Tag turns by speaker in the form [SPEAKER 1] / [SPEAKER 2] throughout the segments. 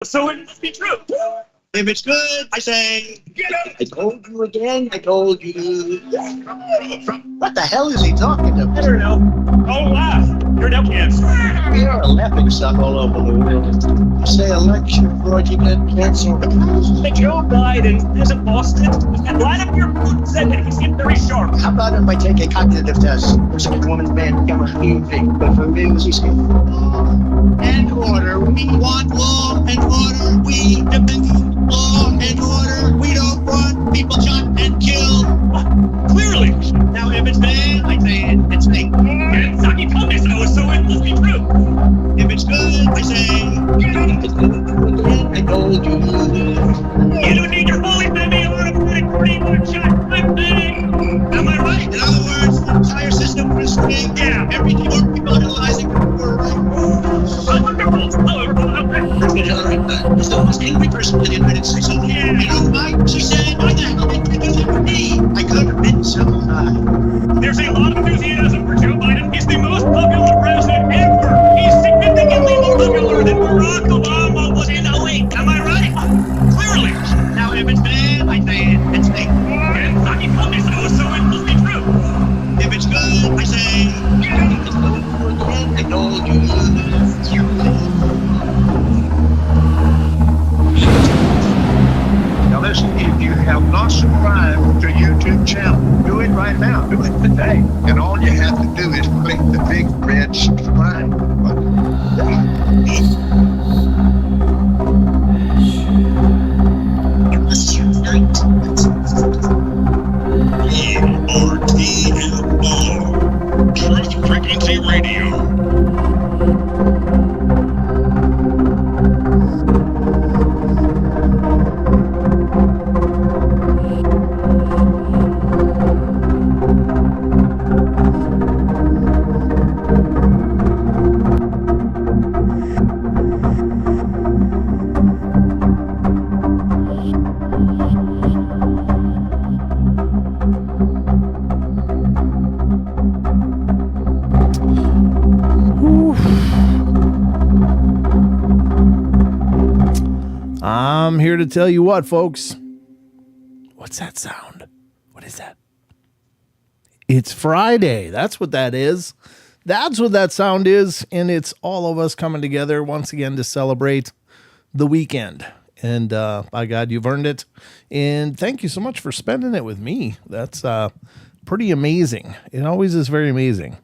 [SPEAKER 1] So it must be true.
[SPEAKER 2] If it's good, I say,
[SPEAKER 1] Get up.
[SPEAKER 2] I told you again, I told you. What the hell is he talking
[SPEAKER 1] I
[SPEAKER 2] about?
[SPEAKER 1] don't know. Don't laugh. You're no cancer.
[SPEAKER 2] You're a laughing stock all over the world. You say election fraud, you get canceled.
[SPEAKER 1] The Joe Biden isn't Boston. And line up your boots and he seemed very sharp.
[SPEAKER 2] How about if I take a cognitive test? There's a woman's man become a music, but for me, was he saying law and order? We want law and order. We demand law and order. We don't want people shot and killed.
[SPEAKER 1] Clearly.
[SPEAKER 2] Now, if it's bad, I say it's fake.
[SPEAKER 1] And Saki told me so it must be true.
[SPEAKER 2] If it's good, I say, I told you again, I told you.
[SPEAKER 1] You don't need your holy baby automatic 41 shot. I'm bang.
[SPEAKER 2] Am I right? In other words, the entire system was rigged.
[SPEAKER 1] Yeah.
[SPEAKER 2] Everything more people analyzing were right.
[SPEAKER 1] Oh, wonderful.
[SPEAKER 2] Let's get Hillary Clinton. She's the most angry person in the United States.
[SPEAKER 1] Yeah.
[SPEAKER 2] You know why? She said, why the hell did you do that for me? I could have been so high.
[SPEAKER 1] There's a lot of enthusiasm for Joe Biden. He's the most popular president ever. He's significantly more popular than Barack Obama was in 08. Am I right? Clearly.
[SPEAKER 2] Now, if it's bad, I say it's fake.
[SPEAKER 1] And Saki told me so it must be true.
[SPEAKER 2] If it's good, I say, I told you again, I told you. Now listen, if you have not subscribed to YouTube channel, do it right now. Do it today. And all you have to do is click the big red subscribe button.
[SPEAKER 3] It was your night.
[SPEAKER 4] RTMR, Truth Frequency Radio.
[SPEAKER 5] I'm here to tell you what, folks. What's that sound? What is that? It's Friday. That's what that is. That's what that sound is. And it's all of us coming together once again to celebrate the weekend. And by God, you've earned it. And thank you so much for spending it with me. That's pretty amazing. It always is very amazing.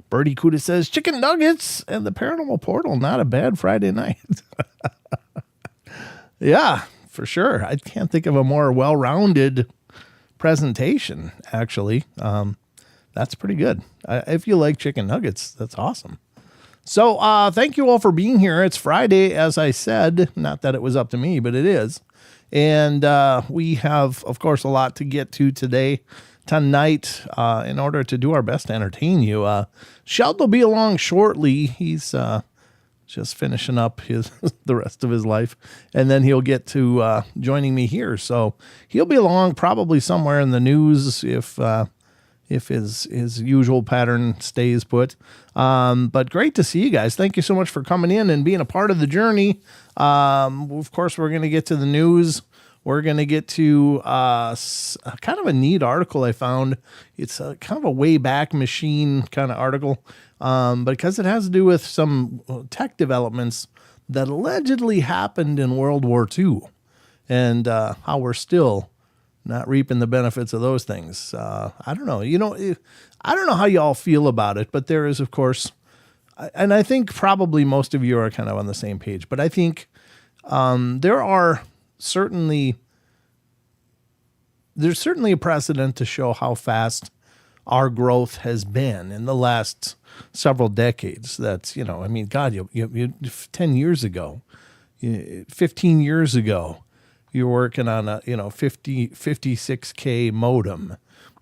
[SPEAKER 5] Birdie Cuda says, chicken nuggets and the Paranormal Portal. Not a bad Friday night. Yeah, for sure. I can't think of a more well-rounded presentation, actually. That's pretty good. If you like chicken nuggets, that's awesome. So thank you all for being here. It's Friday, as I said. Not that it was up to me, but it is. And we have, of course, a lot to get to tonight, in order to do our best to entertain you. Sheldon will be along shortly. He's just finishing up the rest of his life, and then he'll get to joining me here. So he'll be along probably somewhere in the news if his usual pattern stays put. But great to see you guys. Thank you so much for coming in and being a part of the journey. Of course, we're going to get to the news. We're going to get to kind of a neat article I found. It's a kind of a Wayback Machine kind of article, because it has to do with some tech developments that allegedly happened in World War II, and how we're still not reaping the benefits of those things. I don't know. I don't know how you all feel about it, but there is, of course, and I think probably most of you are kind of on the same page, but I think there's certainly a precedent to show how fast our growth has been in the last several decades. That's, God, you 10 years ago, 15 years ago, you're working on a, 56K modem.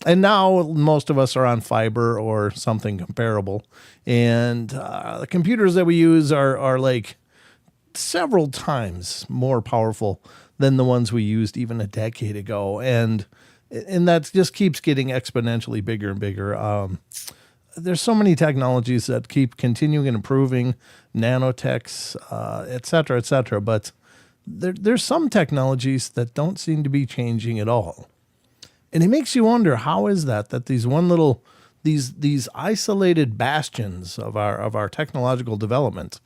[SPEAKER 5] And now most of us are on fiber or something comparable. And the computers that we use are like several times more powerful than the ones we used even a decade ago. And that just keeps getting exponentially bigger and bigger. There's so many technologies that keep continuing and improving, nanotechs, et cetera, et cetera. But there's some technologies that don't seem to be changing at all. And it makes you wonder, how is that these isolated bastions of our technological development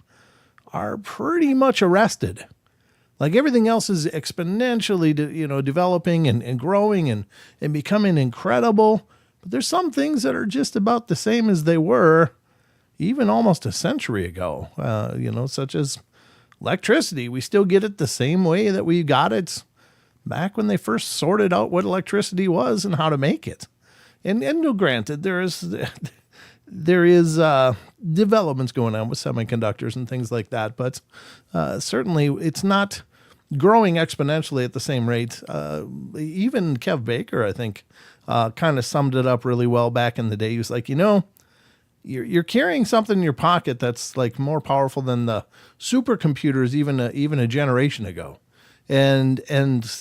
[SPEAKER 5] are pretty much arrested. Like everything else is exponentially, developing and growing and becoming incredible. But there's some things that are just about the same as they were even almost a century ago, such as electricity. We still get it the same way that we got it back when they first sorted out what electricity was and how to make it. And granted, there is developments going on with semiconductors and things like that, but certainly it's not growing exponentially at the same rate. Even Kev Baker, I think, kind of summed it up really well back in the day. He was like, you're carrying something in your pocket that's like more powerful than the supercomputers even a generation ago. And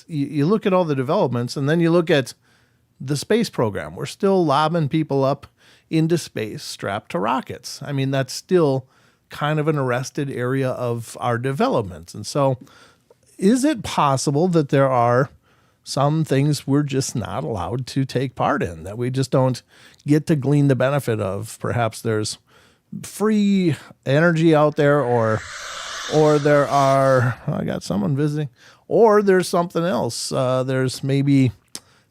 [SPEAKER 5] you look at all the developments, and then you look at the space program. We're still lobbing people up into space strapped to rockets. I mean, that's still kind of an arrested area of our development. And so is it possible that there are some things we're just not allowed to take part in, that we just don't get to glean the benefit of? Perhaps there's free energy out there, or there are, I got someone visiting, or there's something else. There's maybe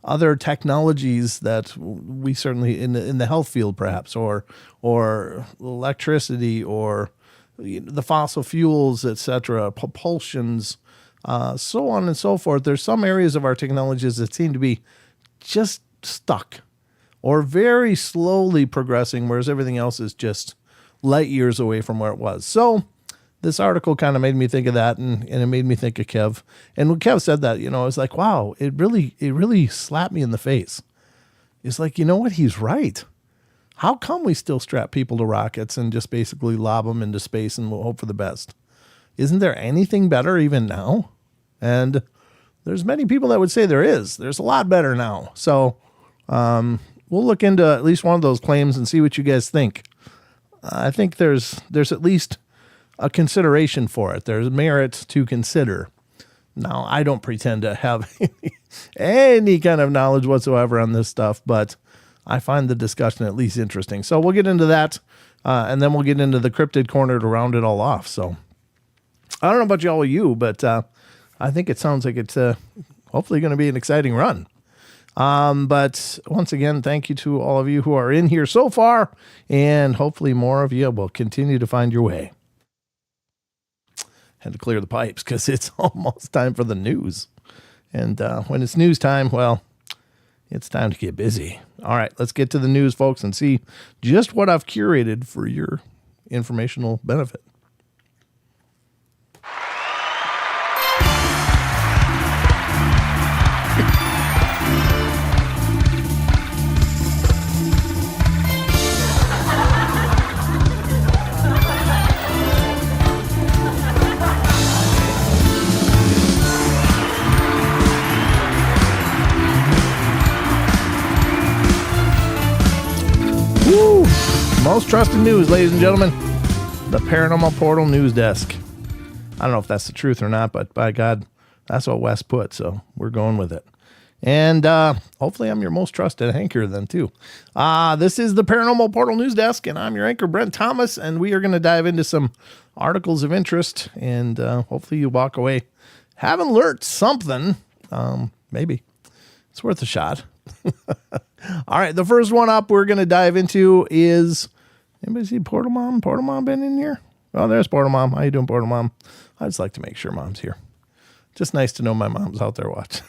[SPEAKER 5] other technologies that we certainly in the health field, perhaps, or electricity, or the fossil fuels, etc., propulsions, so on and so forth. There's some areas of our technologies that seem to be just stuck or very slowly progressing, whereas everything else is just light years away from where it was. So this article kind of made me think of that, and it made me think of Kev. And when Kev said that, I was like, wow, it really slapped me in the face. It's like, you know what? He's right. How come we still strap people to rockets and just basically lob them into space and we'll hope for the best? Isn't there anything better even now? And there's many people that would say there is. There's a lot better now. So we'll look into at least one of those claims and see what you guys think. I think there's at least a consideration for it. There's merit to consider. Now, I don't pretend to have any kind of knowledge whatsoever on this stuff, but I find the discussion at least interesting. So we'll get into that, and then we'll get into the cryptid corner to round it all off. So I don't know about you, but I think it sounds like it's hopefully going to be an exciting run. But once again, thank you to all of you who are in here so far, and hopefully more of you will continue to find your way. Had to clear the pipes because it's almost time for the news. And when it's news time, well, it's time to get busy. All right, let's get to the news, folks, and see just what I've curated for your informational benefit. Most trusted news, ladies and gentlemen, the Paranormal Portal news desk. I don't know if that's the truth or not, but by God, that's what Wes put, so we're going with it. And hopefully I'm your most trusted anchor then, too. This is the Paranormal Portal news desk, and I'm your anchor, Brent Thomas, and we are going to dive into some articles of interest, and hopefully you walk away having learned something. Maybe. It's worth a shot. All right, the first one up we're going to dive into is, anybody see Portal Mom? Portal Mom been in here? Oh, there's Portal Mom. How you doing, Portal Mom? I just like to make sure Mom's here. Just nice to know my mom's out there watching.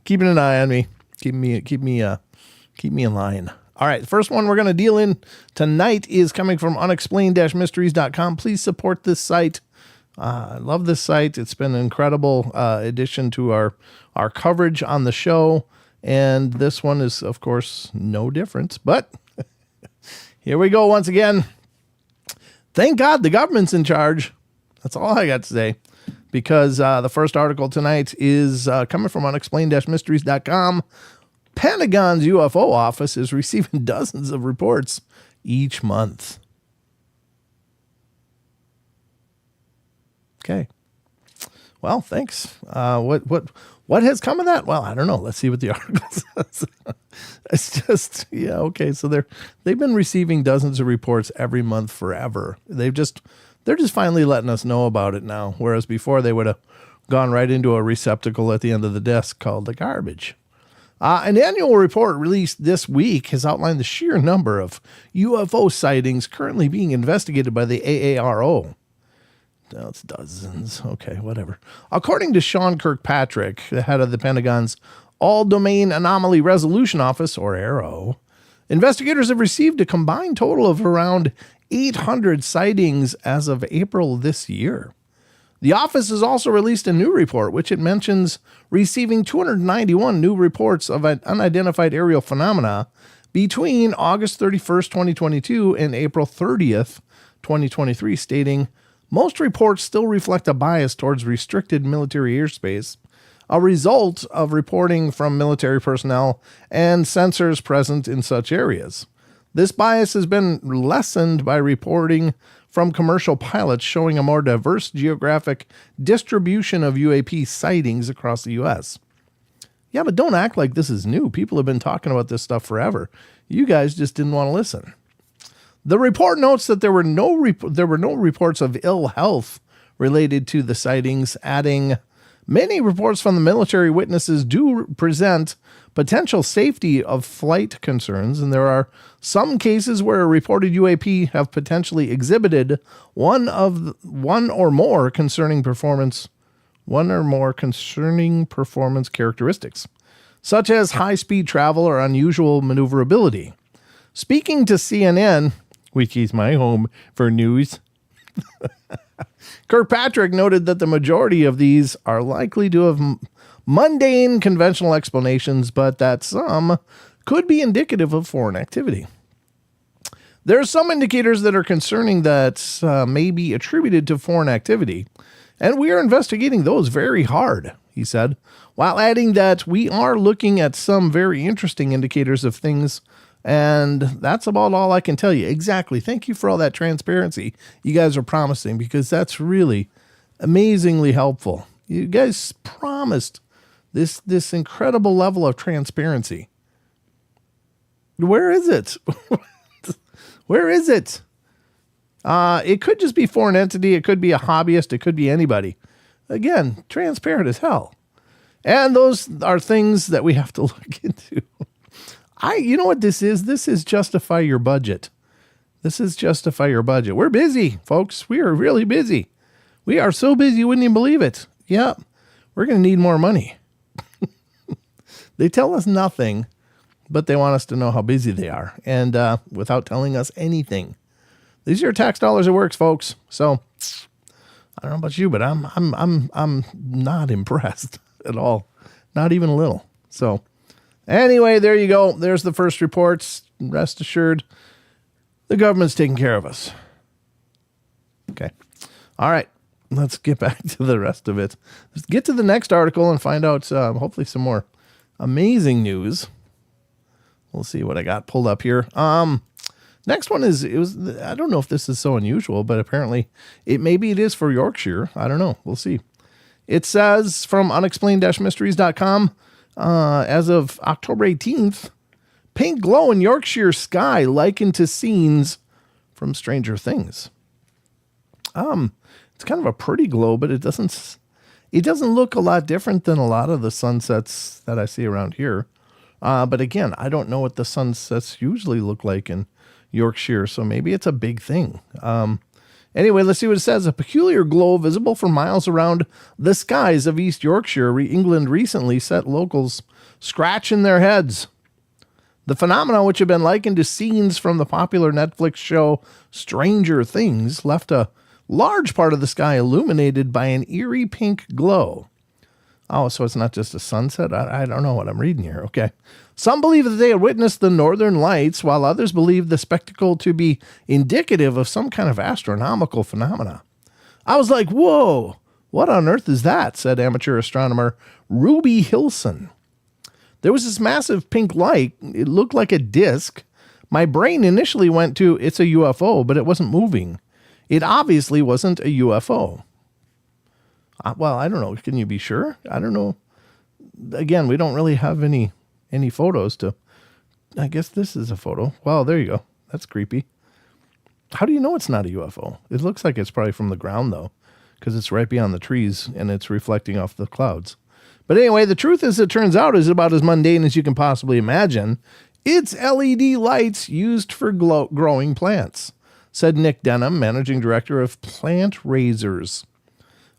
[SPEAKER 5] Keeping an eye on me. Keep me in line. All right, the first one we're going to deal in tonight is coming from unexplained-mysteries.com. Please support this site. I love this site. It's been an incredible addition to our coverage on the show. And this one is, of course, no different. But here we go once again. Thank God the government's in charge. That's all I got to say. Because the first article tonight is coming from unexplained-mysteries.com. Pentagon's UFO office is receiving dozens of reports each month. Okay. Well, thanks. What has come of that? Well, I don't know. Let's see what the article says. It's just, yeah, okay. So they've been receiving dozens of reports every month forever. They're just finally letting us know about it now. Whereas before they would have gone right into a receptacle at the end of the desk called the garbage. An annual report released this week has outlined the sheer number of UFO sightings currently being investigated by the AARO. No, it's dozens. Okay, whatever. According to Sean Kirkpatrick, the head of the Pentagon's All-Domain Anomaly Resolution Office, or AARO, investigators have received a combined total of around 800 sightings as of April this year. The office has also released a new report, which it mentions receiving 291 new reports of unidentified aerial phenomena between August 31st, 2022 and April 30th, 2023, stating, most reports still reflect a bias towards restricted military airspace, a result of reporting from military personnel and sensors present in such areas. This bias has been lessened by reporting from commercial pilots showing a more diverse geographic distribution of UAP sightings across the U.S. Yeah, but don't act like this is new. People have been talking about this stuff forever. You guys just didn't want to listen. The report notes that there were no reports of ill health related to the sightings, adding, many reports from the military witnesses do present potential safety of flight concerns, and there are some cases where a reported UAP have potentially exhibited one or more concerning performance characteristics, such as high-speed travel or unusual maneuverability. Speaking to CNN, which is my home for news, Kirkpatrick noted that the majority of these are likely to have mundane conventional explanations, but that some could be indicative of foreign activity. There are some indicators that are concerning that may be attributed to foreign activity, and we are investigating those very hard, he said, while adding that we are looking at some very interesting indicators of things. And that's about all I can tell you. Exactly. Thank you for all that transparency you guys are promising, because that's really amazingly helpful. You guys promised this incredible level of transparency. Where is it? Where is it? It could just be foreign entity. It could be a hobbyist. It could be anybody. Again, transparent as hell. And those are things that we have to look into. You know what this is? This is justify your budget. This is justify your budget. We're busy, folks. We are really busy. We are so busy you wouldn't even believe it. Yeah, we're going to need more money. They tell us nothing, but they want us to know how busy they are, and without telling us anything. These are your tax dollars at work, folks. So I don't know about you, but I'm not impressed at all, not even a little. So. Anyway, there you go. There's the first reports. Rest assured, the government's taking care of us. Okay. All right. Let's get back to the rest of it. Let's get to the next article and find out hopefully some more amazing news. We'll see what I got pulled up here. Next one I don't know if this is so unusual, but apparently maybe it is for Yorkshire. I don't know. We'll see. It says from unexplained-mysteries.com, as of October 18th, pink glow in Yorkshire sky likened to scenes from Stranger Things. It's kind of a pretty glow, but it doesn't look a lot different than a lot of the sunsets that I see around here. But again, I don't know what the sunsets usually look like in Yorkshire, so maybe it's a big thing. Anyway, let's see what it says. A peculiar glow visible for miles around the skies of East Yorkshire, England, recently set locals scratching their heads. The phenomena, which have been likened to scenes from the popular Netflix show Stranger Things, left a large part of the sky illuminated by an eerie pink glow. Oh, so it's not just a sunset? I don't know what I'm reading here. Okay. Some believe that they had witnessed the northern lights, while others believe the spectacle to be indicative of some kind of astronomical phenomena. I was like, whoa, what on earth is that? Said amateur astronomer Ruby Hilson. There was this massive pink light. It looked like a disc. My brain initially went to, it's a UFO, but it wasn't moving. It obviously wasn't a UFO. Well, I don't know. Can you be sure? I don't know. Again, we don't really have any photos to. I guess this is a photo. Wow, there you go. That's creepy. How do you know it's not a UFO? It looks like it's probably from the ground, though, because it's right beyond the trees and it's reflecting off the clouds. But anyway, the truth, as it turns out, is about as mundane as you can possibly imagine. It's LED lights used for growing plants, said Nick Denham, managing director of Plant Raisers.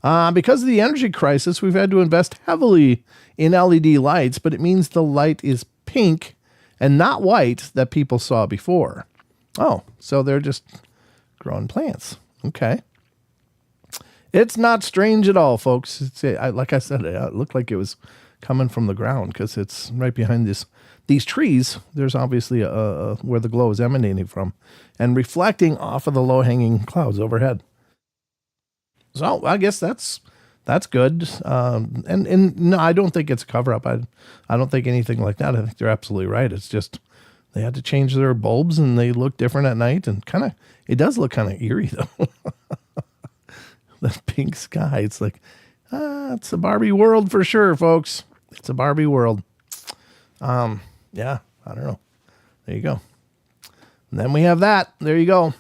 [SPEAKER 5] Because of the energy crisis, we've had to invest heavily in LED lights, but it means the light is pink and not white that people saw before. Oh, so they're just growing plants. Okay. It's not strange at all, folks. Like I said, it looked like it was coming from the ground because it's right behind these trees. There's obviously where the glow is emanating from and reflecting off of the low-hanging clouds overhead. So I guess that's good. And no, I don't think it's a cover-up. I don't think anything like that. I think they're absolutely right. It's just they had to change their bulbs and they look different at night, and it does look kind of eerie though. The pink sky. It's like, it's a Barbie world for sure, folks. It's a Barbie world. Yeah, I don't know. There you go. And then we have that. There you go.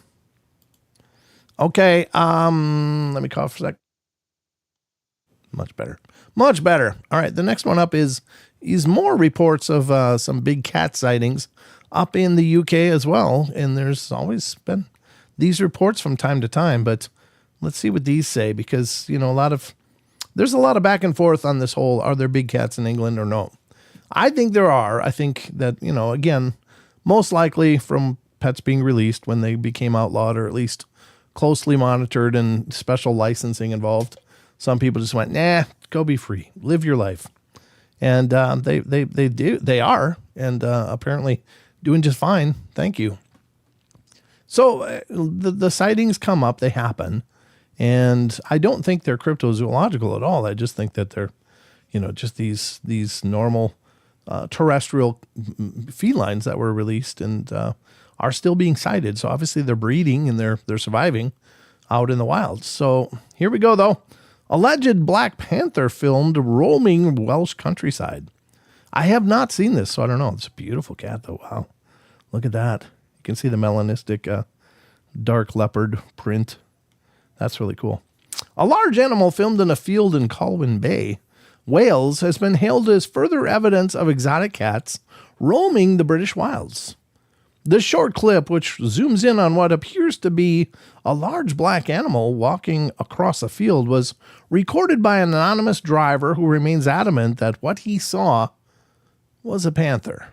[SPEAKER 5] Okay. Let me cough for a sec. Much better. Much better. All right. The next one up is more reports of some big cat sightings up in the UK as well. And there's always been these reports from time to time, but let's see what these say, because, there's a lot of back and forth on this whole, are there big cats in England or no? I think there are. I think that, again, most likely from pets being released when they became outlawed, or at least closely monitored and special licensing involved. Some people just went, nah, go be free, live your life. And they are, and apparently doing just fine. Thank you. So the sightings come up, they happen. And I don't think they're cryptozoological at all. I just think that they're, just these normal terrestrial felines that were released and are still being sighted. So obviously they're breeding and they're surviving out in the wild. So here we go, though. Alleged Black Panther filmed roaming Welsh countryside. I have not seen this, so I don't know. It's a beautiful cat, though. Wow. Look at that. You can see the melanistic dark leopard print. That's really cool. A large animal filmed in a field in Colwyn Bay, Wales, has been hailed as further evidence of exotic cats roaming the British wilds. This short clip, which zooms in on what appears to be a large black animal walking across a field, was recorded by an anonymous driver who remains adamant that what he saw was a panther.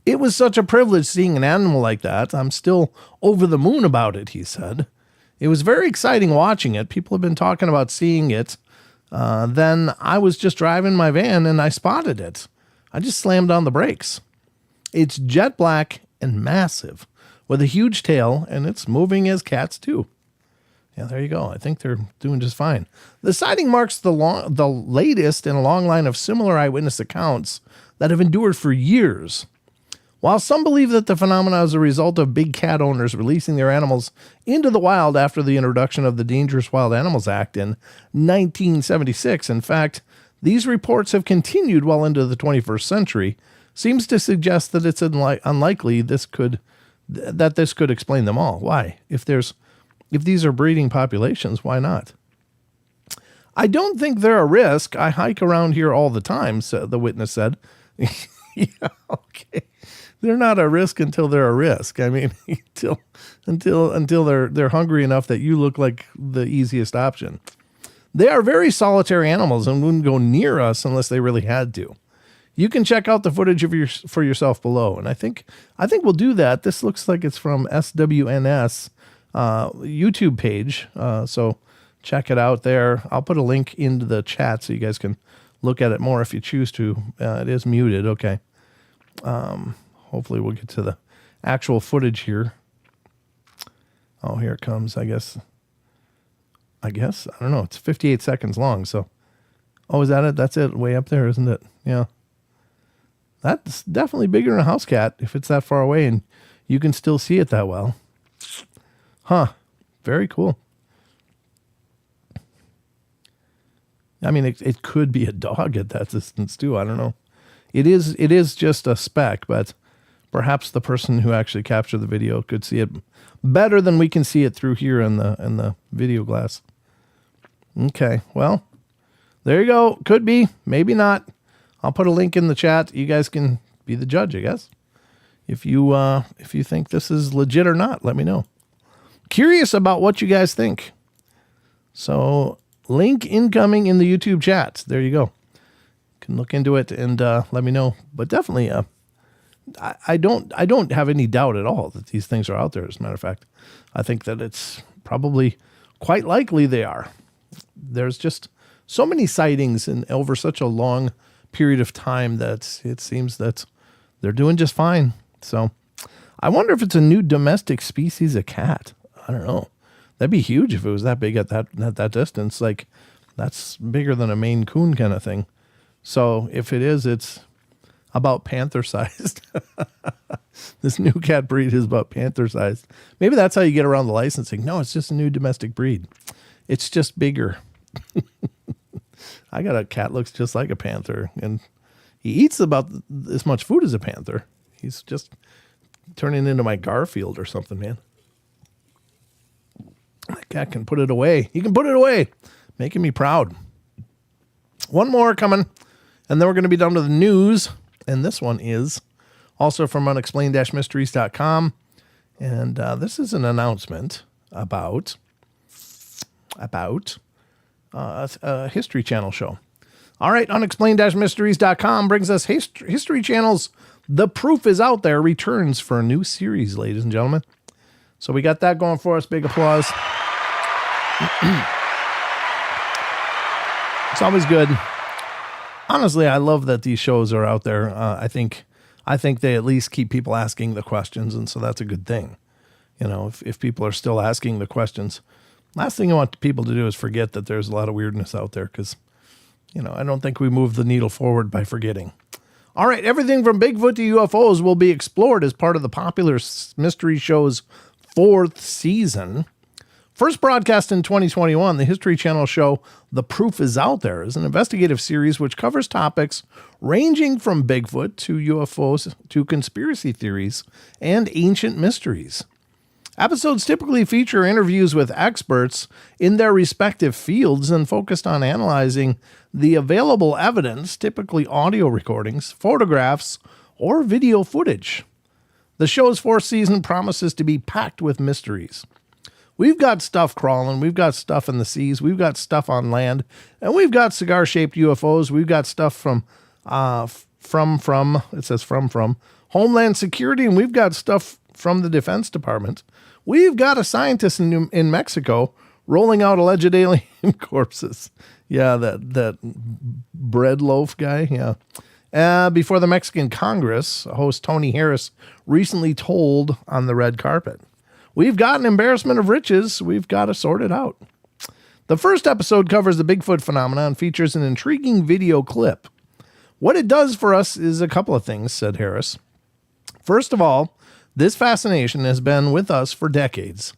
[SPEAKER 5] It was such a privilege seeing an animal like that. I'm still over the moon about it, he said. It was very exciting watching it. People have been talking about seeing it. Then I was just driving my van and I spotted it. I just slammed on the brakes. It's jet black and massive with a huge tail, and it's moving as cats do. Yeah, there you go. I think they're doing just fine. The sighting marks the latest in a long line of similar eyewitness accounts that have endured for years. While some believe that the phenomenon is a result of big cat owners releasing their animals into the wild after the introduction of the Dangerous Wild Animals Act in 1976, in fact, these reports have continued well into the 21st century, seems to suggest that it's unlikely this could explain them all. Why? If these are breeding populations, why not? I don't think they're a risk. I hike around here all the time, the witness said. Yeah, okay. They're not a risk until they're a risk. I mean, until they're hungry enough that you look like the easiest option. They are very solitary animals and wouldn't go near us unless they really had to. You can check out the footage for yourself below, and I think we'll do that. This looks like it's from SWNS YouTube page, so check it out there. I'll put a link into the chat so you guys can look at it more if you choose to. It is muted. Okay. Hopefully we'll get to the actual footage here. Oh, here it comes, I guess. I don't know. It's 58 seconds long, so. Oh, is that it? That's it. Way up there, isn't it? Yeah. That's definitely bigger than a house cat if it's that far away and you can still see it that well. Huh. Very cool. I mean, it could be a dog at that distance too. I don't know. It is just a speck, but perhaps the person who actually captured the video could see it better than we can see it through here in the video glass. Okay, well, there you go. Could be, maybe not. I'll put a link in the chat. You guys can be the judge, I guess. If you think this is legit or not, let me know. Curious about what you guys think. So, link incoming in the YouTube chat. There you go. Can look into it and let me know. But definitely, I don't have any doubt at all that these things are out there. As a matter of fact, I think that it's probably quite likely they are. There's just so many sightings over such a long period of time that it seems that they're doing just fine. So I wonder if it's a new domestic species of cat. I don't know. That'd be huge if it was that big at that distance. Like, that's bigger than a Maine Coon kind of thing. So if it is, it's about panther sized. This new cat breed is about panther sized. Maybe that's how you get around the licensing. No, it's just a new domestic breed. It's just bigger. I got a cat looks just like a panther, and he eats about as much food as a panther. He's just turning into my Garfield or something, man. That cat can put it away. He can put it away, making me proud. One more coming, and then we're going to be done with the news. And this one is also from unexplained-mysteries.com. And this is an announcement about a History Channel show. All right, unexplained-mysteries.com brings us History Channel's The Proof is Out There returns for a new series, ladies and gentlemen. So we got that going for us. Big applause. It's always good. Honestly, I love that these shows are out there. I think they at least keep people asking the questions, and so that's a good thing. You know, if people are still asking the questions, last thing I want people to do is forget that there's a lot of weirdness out there, because, you know, I don't think we move the needle forward by forgetting. All right, everything from Bigfoot to UFOs will be explored as part of the popular mystery show's 4th season. First broadcast in 2021, the History Channel show The Proof is Out There is an investigative series which covers topics ranging from Bigfoot to UFOs to conspiracy theories and ancient mysteries. Episodes typically feature interviews with experts in their respective fields and focused on analyzing the available evidence, typically audio recordings, photographs, or video footage. The show's 4th season promises to be packed with mysteries. We've got stuff crawling, we've got stuff in the seas, we've got stuff on land, and we've got cigar-shaped UFOs. We've got stuff from Homeland Security, and we've got stuff from the Defense Department. We've got a scientist in Mexico rolling out alleged alien corpses. Yeah, that bread loaf guy, yeah. Before the Mexican Congress, host Tony Harris recently told on the red carpet, "We've got an embarrassment of riches. We've got to sort it out." The first episode covers the Bigfoot phenomenon and features an intriguing video clip. "What it does for us is a couple of things," said Harris. "First of all, this fascination has been with us for decades.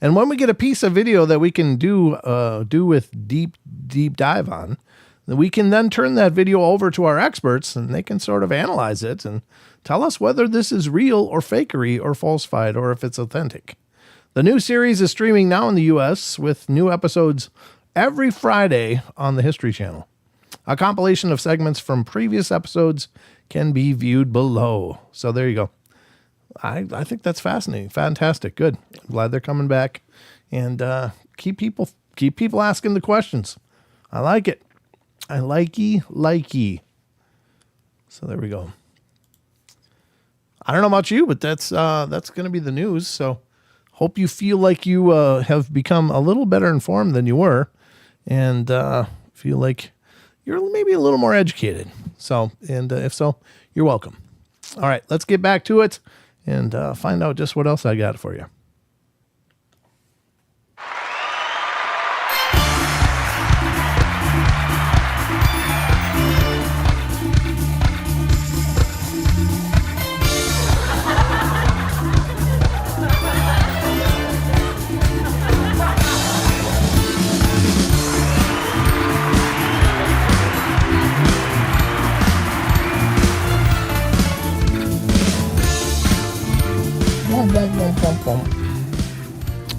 [SPEAKER 5] And when we get a piece of video that we can do with deep dive on, we can then turn that video over to our experts, and they can sort of analyze it and tell us whether this is real or fakery or falsified or if it's authentic." The new series is streaming now in the U.S. with new episodes every Friday on the History Channel. A compilation of segments from previous episodes can be viewed below. So there you go. I think that's fascinating. Fantastic. Good. I'm glad they're coming back, and keep people asking the questions. I like it. I likey. So there we go. I don't know about you, but that's going to be the news. So hope you feel like you have become a little better informed than you were, and feel like you're maybe a little more educated. So, and if so, you're welcome. All right, let's get back to it and find out just what else I got for you.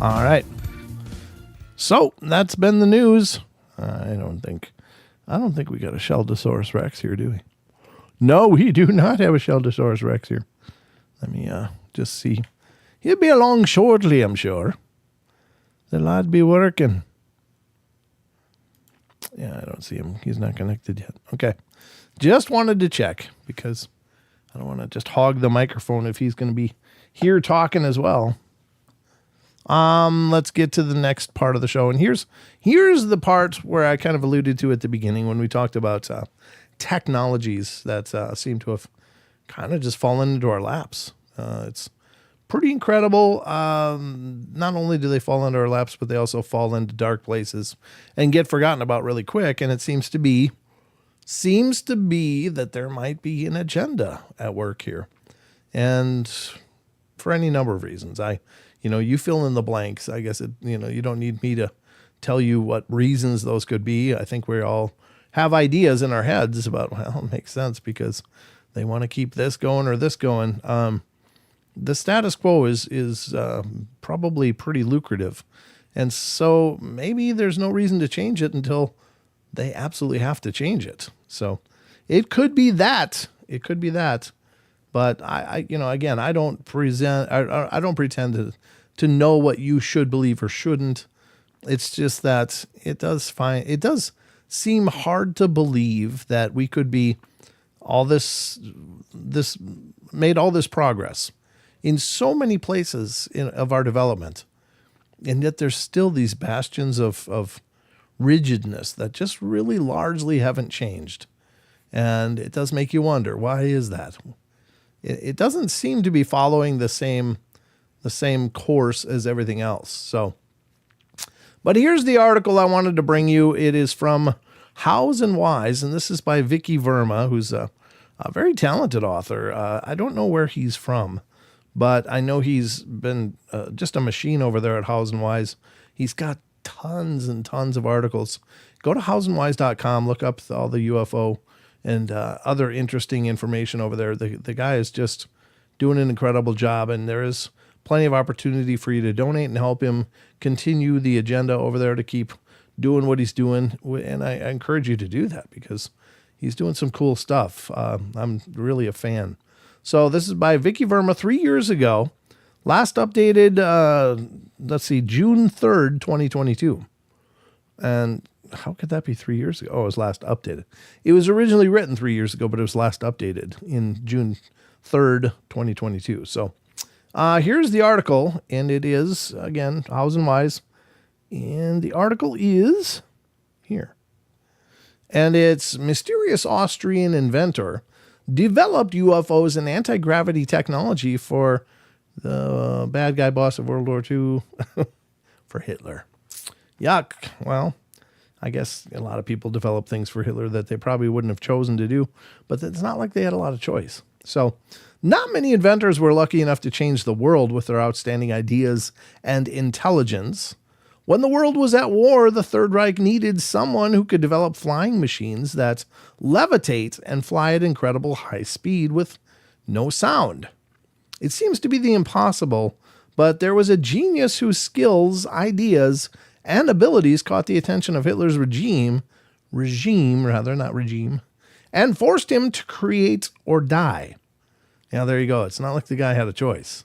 [SPEAKER 5] All right. So that's been the news. I don't think we got a Sheldosaurus Rex here, do we? No, we do not have a Sheldosaurus Rex here. Let me just see. He'll be along shortly, I'm sure. The lad be working. Yeah, I don't see him. He's not connected yet. Okay. Just wanted to check because I don't want to just hog the microphone if he's going to be here talking as well. Let's get to the next part of the show. And here's the part where I kind of alluded to at the beginning when we talked about technologies that seem to have kind of just fallen into our laps. It's pretty incredible. Not only do they fall into our laps, but they also fall into dark places and get forgotten about really quick. And it seems to be that there might be an agenda at work here. And for any number of reasons, you fill in the blanks. I guess you don't need me to tell you what reasons those could be. I think we all have ideas in our heads about, well, it makes sense because they want to keep this going or this going. The status quo is probably pretty lucrative. And so maybe there's no reason to change it until they absolutely have to change it. So it could be that. It could be that. But I don't pretend to know what you should believe or shouldn't. It's just that it does seem hard to believe that we could be made all this progress in so many places of our development. And yet there's still these bastions of rigidness that just really largely haven't changed. And it does make you wonder, why is that? It doesn't seem to be following the same course as everything else. So, but here's the article I wanted to bring you. It is from Hows and Whys, and this is by Vicky Verma, who's a very talented author. I don't know where he's from, but I know he's been just a machine over there at Hows and Whys. He's got tons and tons of articles. Go to howsandwhys.com, look up all the UFO and other interesting information over there. The guy is just doing an incredible job, and there is plenty of opportunity for you to donate and help him continue the agenda over there to keep doing what he's doing. And I encourage you to do that because he's doing some cool stuff. I'm really a fan. So this is by Vicky Verma 3 years ago. Last updated, June 3rd, 2022. And how could that be 3 years ago? Oh, it was last updated. It was originally written 3 years ago, but it was last updated in June 3rd, 2022. So here's the article, and it is, again, Hows and Whys. And the article is here. And it's mysterious Austrian inventor developed UFOs and anti-gravity technology for the bad guy boss of World War II, for Hitler. Yuck. Well, I guess a lot of people develop things for Hitler that they probably wouldn't have chosen to do, but it's not like they had a lot of choice. So not many inventors were lucky enough to change the world with their outstanding ideas and intelligence. When the world was at war, the Third Reich needed someone who could develop flying machines that levitate and fly at incredible high speed with no sound. It seems to be the impossible, but there was a genius whose skills, ideas, and abilities caught the attention of Hitler's regime, and forced him to create or die. Yeah, there you go. It's not like the guy had a choice.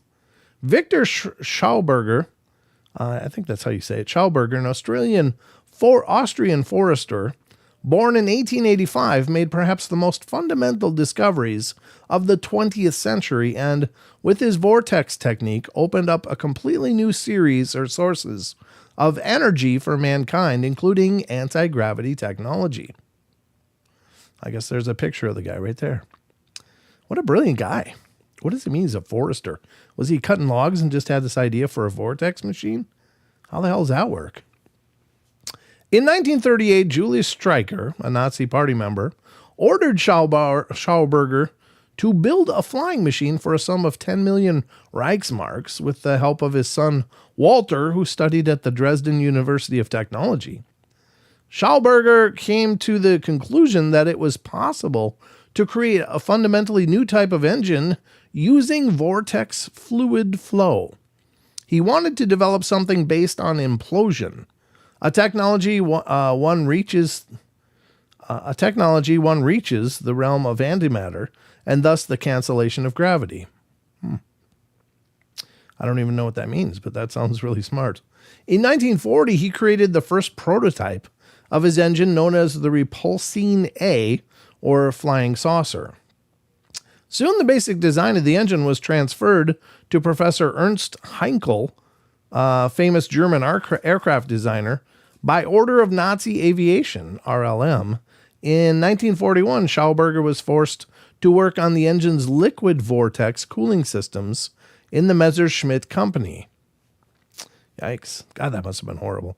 [SPEAKER 5] Victor Schauberger, I think that's how you say it, Schauberger, an Austrian forester, born in 1885, made perhaps the most fundamental discoveries of the 20th century, and with his vortex technique opened up a completely new series or sources of energy for mankind, including anti-gravity technology. I guess there's a picture of the guy right there. What a brilliant guy. What does it mean he's a forester? Was he cutting logs and just had this idea for a vortex machine? How the hell does that work? In 1938, Julius Streicher, a Nazi party member, ordered Schauberger to build a flying machine for a sum of 10 million Reichsmarks with the help of his son Walter, who studied at the Dresden University of Technology. Schauberger came to the conclusion that it was possible to create a fundamentally new type of engine using vortex fluid flow. He wanted to develop something based on implosion, a technology one reaches the realm of antimatter and thus the cancellation of gravity. I don't even know what that means, but that sounds really smart. In 1940, he created the first prototype of his engine known as the Repulsine A, or flying saucer. Soon the basic design of the engine was transferred to Professor Ernst Heinkel, famous German aircraft designer, by order of Nazi Aviation, RLM. In 1941, Schauberger was forced to work on the engine's liquid vortex cooling systems in the Messerschmitt Company. Yikes. God, that must have been horrible.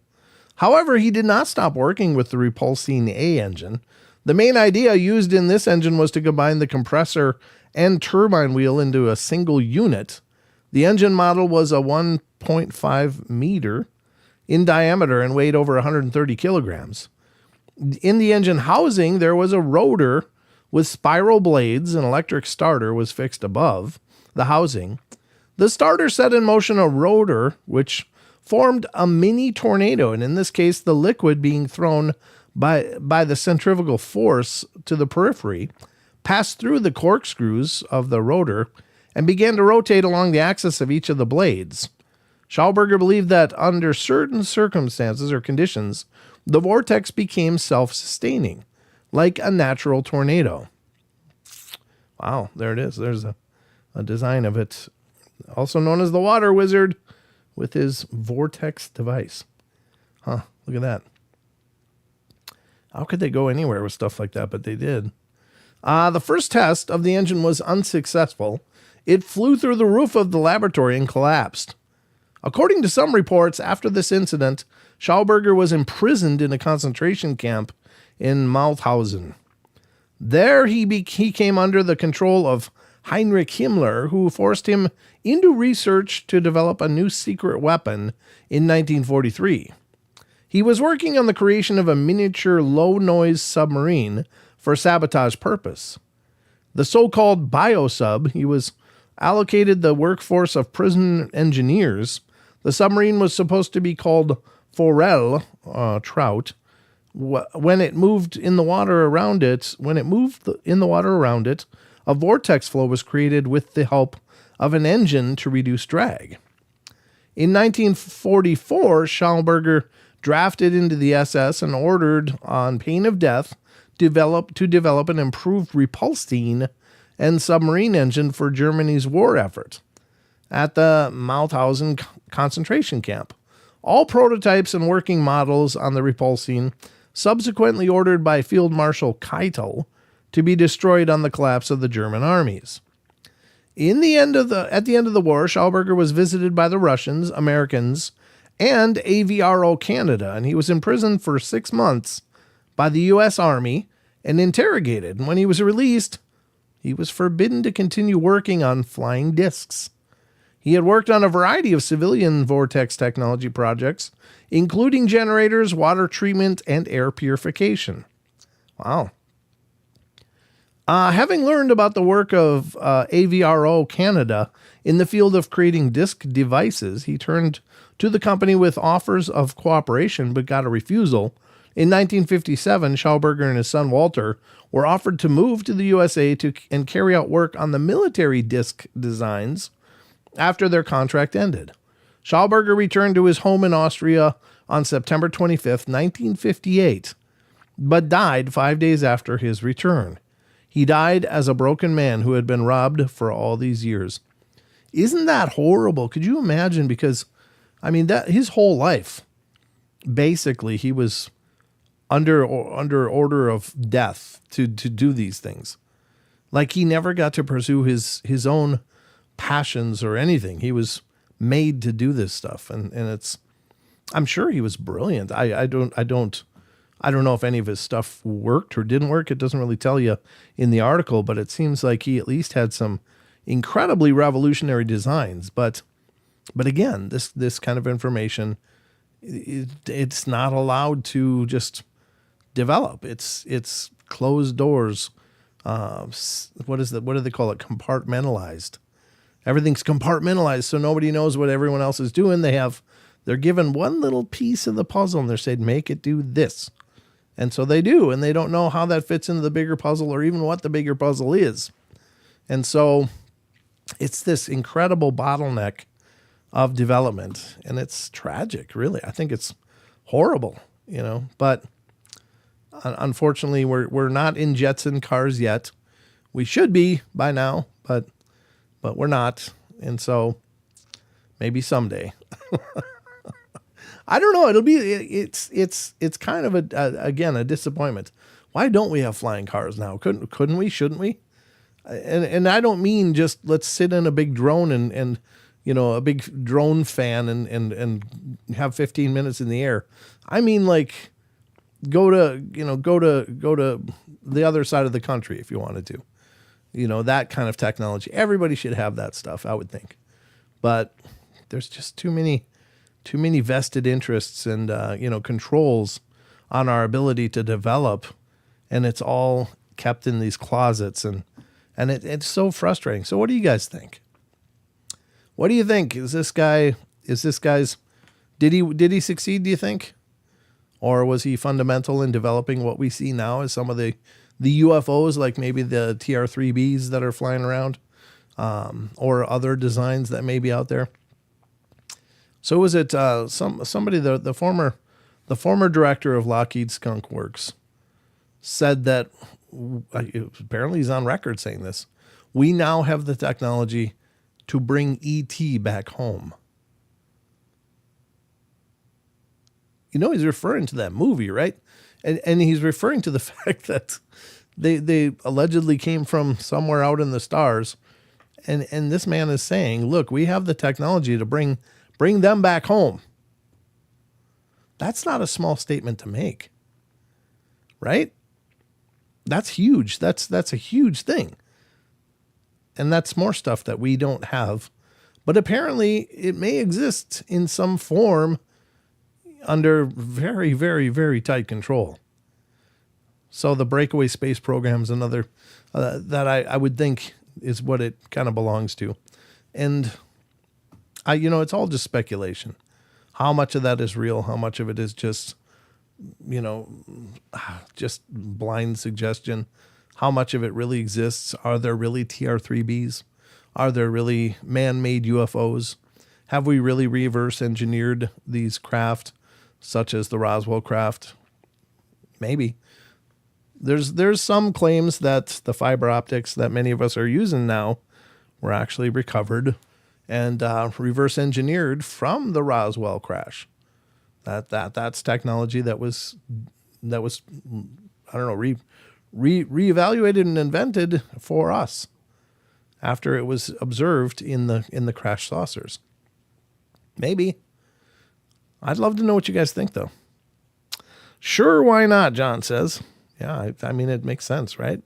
[SPEAKER 5] However, he did not stop working with the Repulsine A engine. The main idea used in this engine was to combine the compressor and turbine wheel into a single unit. The engine model was a 1.5 meter in diameter and weighed over 130 kilograms. In the engine housing, there was a rotor with spiral blades. An electric starter was fixed above the housing. The starter set in motion a rotor, which formed a mini tornado, and in this case, the liquid being thrown by the centrifugal force to the periphery passed through the corkscrews of the rotor and began to rotate along the axis of each of the blades. Schauberger believed that under certain circumstances or conditions, the vortex became self-sustaining, like a natural tornado. Wow, there it is. There's a design of it, also known as the Water Wizard, with his vortex device. Huh, look at that. How could they go anywhere with stuff like that? But they did. The first test of the engine was unsuccessful. It flew through the roof of the laboratory and collapsed. According to some reports, after this incident, Schauberger was imprisoned in a concentration camp in Mauthausen. There he came under the control of Heinrich Himmler, who forced him into research to develop a new secret weapon in 1943. He was working on the creation of a miniature low-noise submarine for sabotage purpose. The so-called biosub, he was allocated the workforce of prison engineers. The submarine was supposed to be called Forelle, trout. When it moved in the water around it, a vortex flow was created with the help of an engine to reduce drag. In 1944, Schauberger drafted into the SS and ordered, on pain of death, to develop an improved Repulsine and submarine engine for Germany's war effort at the Mauthausen concentration camp. All prototypes and working models on the Repulsine subsequently ordered by Field Marshal Keitel to be destroyed on the collapse of the German armies. At the end of the war, Schauberger was visited by the Russians, Americans, and AVRO Canada, and he was imprisoned for 6 months by the U.S. Army and interrogated. And when he was released, he was forbidden to continue working on flying discs. He had worked on a variety of civilian vortex technology projects, including generators, water treatment, and air purification. Wow. Having learned about the work of AVRO Canada in the field of creating disc devices, he turned to the company with offers of cooperation but got a refusal. In 1957, Schauberger and his son Walter were offered to move to the USA and carry out work on the military disc designs after their contract ended. Schauberger returned to his home in Austria on September 25th, 1958, but died 5 days after his return. He died as a broken man who had been robbed for all these years. Isn't that horrible? Could you imagine? Because, I mean, that his whole life, basically, he was under order of death to do these things. Like, he never got to pursue his own passions or anything. He was made to do this stuff, and it's. I'm sure he was brilliant. I don't know if any of his stuff worked or didn't work. It doesn't really tell you in the article, but it seems like he at least had some incredibly revolutionary designs. But again, this kind of information, it's not allowed to just develop. It's closed doors. What do they call it? Compartmentalized. Everything's compartmentalized, so nobody knows what everyone else is doing. They're given one little piece of the puzzle, and they're saying, make it do this. And so they do, and they don't know how that fits into the bigger puzzle or even what the bigger puzzle is. And so it's this incredible bottleneck of development, and it's tragic, really. I think it's horrible, but unfortunately we're not in Jetson cars yet. We should be by now, but we're not. And so maybe someday. I don't know. It's kind of a disappointment. Why don't we have flying cars now? Couldn't we? Shouldn't we? And I don't mean just let's sit in a big drone and a big drone fan and have 15 minutes in the air. I mean, like, go to the other side of the country if you wanted to, that kind of technology. Everybody should have that stuff, I would think, but there's just too many vested interests and, controls on our ability to develop, and it's all kept in these closets, and it's so frustrating. So what do you guys think? What do you think? Is this guy's, did he succeed, do you think? Or was he fundamental in developing what we see now as some of the UFOs, like maybe the TR-3Bs that are flying around, or other designs that may be out there? So was it somebody, the former director of Lockheed Skunk Works said that, apparently he's on record saying this, we now have the technology to bring E.T. back home. He's referring to that movie, right? And he's referring to the fact that they allegedly came from somewhere out in the stars. And this man is saying, look, we have the technology to bring them back home. That's not a small statement to make, right? That's huge. That's a huge thing. And that's more stuff that we don't have. But apparently it may exist in some form under very, very, very tight control. So the breakaway space program is another that I would think is what it kind of belongs to. And it's all just speculation. How much of that is real? How much of it is just blind suggestion? How much of it really exists? Are there really TR-3Bs? Are there really man-made UFOs? Have we really reverse engineered these craft, such as the Roswell craft? Maybe. There's some claims that the fiber optics that many of us are using now were actually recovered and reverse engineered from the Roswell crash. That's technology that was I don't know, reevaluated and invented for us after it was observed in the crash saucers. Maybe. I'd love to know what you guys think, though. Sure, why not? John says. Yeah, I mean, it makes sense, right?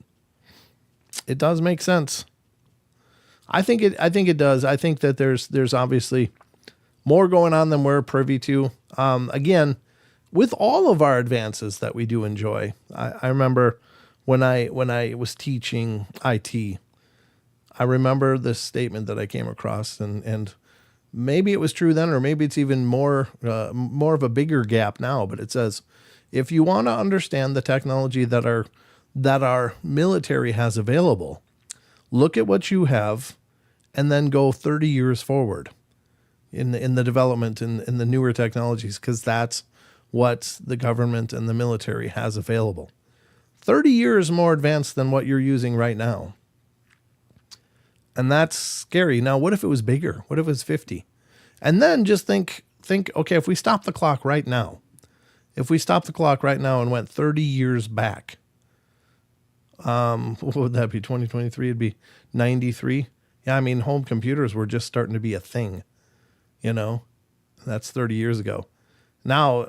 [SPEAKER 5] It does make sense. I think it does. I think that there's obviously more going on than we're privy to. Again, with all of our advances that we do enjoy, I remember when I was teaching IT, I remember this statement that I came across, and maybe it was true then, or maybe it's even more of a bigger gap now. But it says, if you want to understand the technology that our military has available, look at what you have, and then go 30 years forward in the development in the newer technologies, because that's what the government and the military has available. 30 years more advanced than what you're using right now. And that's scary. Now, what if it was bigger? What if it was 50? And then just think, okay, if we stop the clock right now, and went 30 years back, what would that be? 2023, it'd be 93. Yeah, I mean, home computers were just starting to be a thing, that's 30 years ago. Now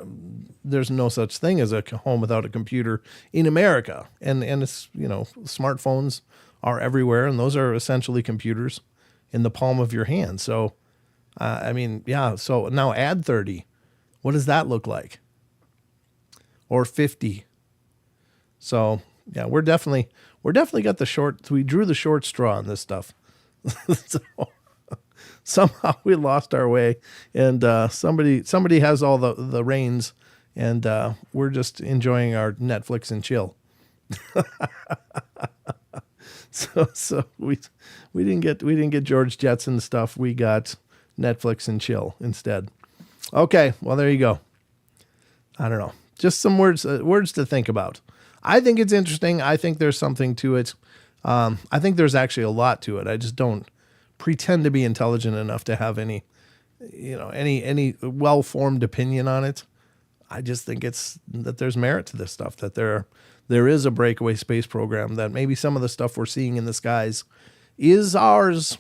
[SPEAKER 5] there's no such thing as a home without a computer in America. And it's, smartphones are everywhere, and those are essentially computers in the palm of your hand. So, so now add 30. What does that look like? Or 50. So yeah, we're definitely got we drew the short straw on this stuff. So somehow we lost our way, and somebody has all the reins, and we're just enjoying our Netflix and chill. So we didn't get George Jetson stuff. We got Netflix and chill instead. Okay, well there you go. I don't know. Just some words to think about. I think it's interesting. I think there's something to it. I think there's actually a lot to it. I just don't pretend to be intelligent enough to have any well-formed opinion on it. I just think that there's merit to this stuff, that there is a breakaway space program, that maybe some of the stuff we're seeing in the skies is ours,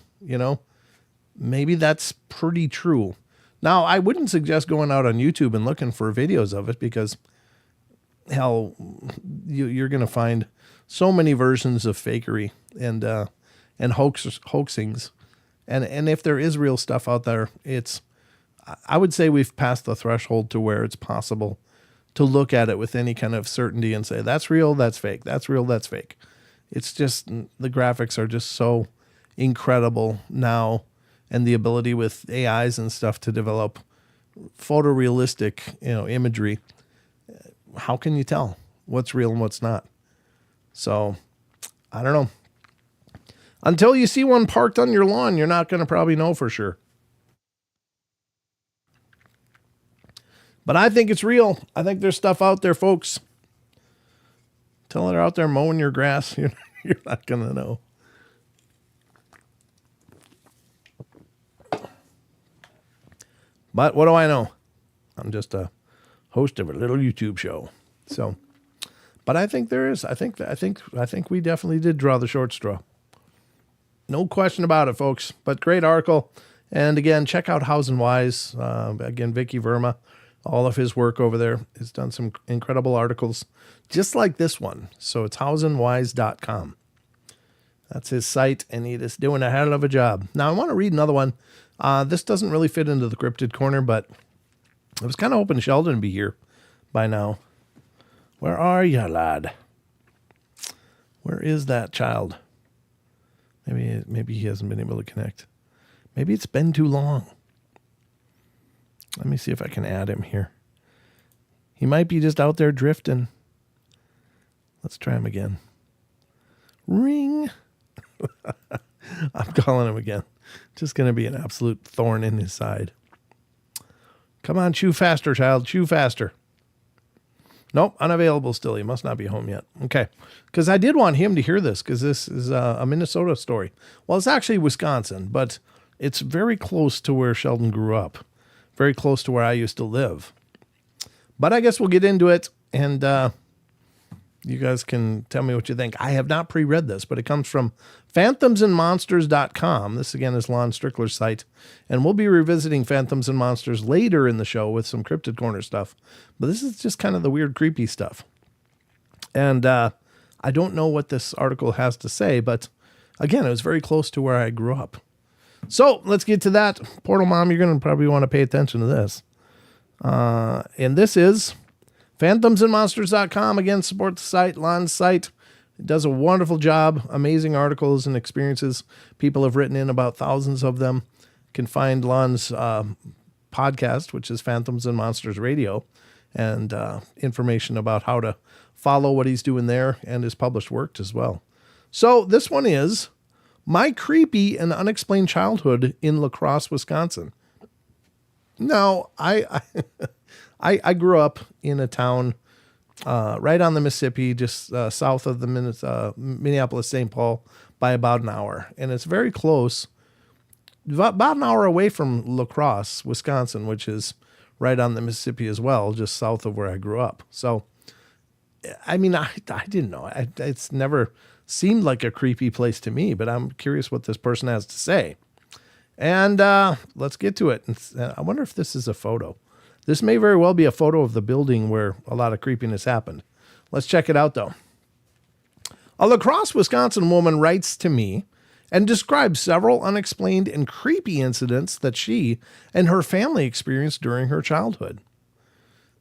[SPEAKER 5] maybe that's pretty true. Now, I wouldn't suggest going out on YouTube and looking for videos of it, because hell, you're going to find so many versions of fakery and hoaxings. And if there is real stuff out there, I would say we've passed the threshold to where it's possible to look at it with any kind of certainty and say, that's real, that's fake, that's real, that's fake. It's just, the graphics are just so incredible now, and the ability with AIs and stuff to develop photorealistic, imagery. How can you tell what's real and what's not? So, I don't know. Until you see one parked on your lawn, you're not going to probably know for sure. But I think it's real. I think there's stuff out there, folks. Until they're out there mowing your grass, you're not going to know. But what do I know? I'm just a host of a little YouTube show. So, but I think there is. I think we definitely did draw the short straw. No question about it, folks. But great article. And again, check out House and Wise. Again, Vicky Verma. All of his work over there. He's done some incredible articles just like this one. So it's houseandwise.com. That's his site, and he is doing a hell of a job. Now, I want to read another one. This doesn't really fit into the Cryptid Corner, but I was kind of hoping Sheldon would be here by now. Where are you, lad? Where is that child? Maybe he hasn't been able to connect. Maybe it's been too long. Let me see if I can add him here. He might be just out there drifting. Let's try him again. Ring. I'm calling him again. Just going to be an absolute thorn in his side. Come on, chew faster, child. Chew faster. Nope, unavailable still. He must not be home yet. Okay. Because I did want him to hear this, because this is a Minnesota story. Well, it's actually Wisconsin, but it's very close to where Sheldon grew up. Very close to where I used to live. But I guess we'll get into it, and you guys can tell me what you think. I have not pre-read this, but it comes from phantomsandmonsters.com. This, again, is Lon Strickler's site. And we'll be revisiting Phantoms and Monsters later in the show with some Cryptid Corner stuff. But this is just kind of the weird, creepy stuff. And I don't know what this article has to say, but again, it was very close to where I grew up. So let's get to that. Portal Mom, you're going to probably want to pay attention to this. And this is phantomsandmonsters.com. Again, support the site, Lon's site. It does a wonderful job. Amazing articles and experiences. People have written in about thousands of them. You can find Lon's podcast, which is Phantoms and Monsters Radio, and information about how to follow what he's doing there and his published work as well. So this one is My Creepy and Unexplained Childhood in La Crosse, Wisconsin. Now, I grew up in a town right on the Mississippi, just south of the Minneapolis-St. Paul by about an hour. And it's very close, about an hour away from La Crosse, Wisconsin, which is right on the Mississippi as well, just south of where I grew up. So, I mean, I didn't know. It's never seemed like a creepy place to me, but I'm curious what this person has to say. And let's get to it. I wonder if this is a photo. This may very well be a photo of the building where a lot of creepiness happened. Let's check it out, though. A La Crosse, Wisconsin woman writes to me and describes several unexplained and creepy incidents that she and her family experienced during her childhood.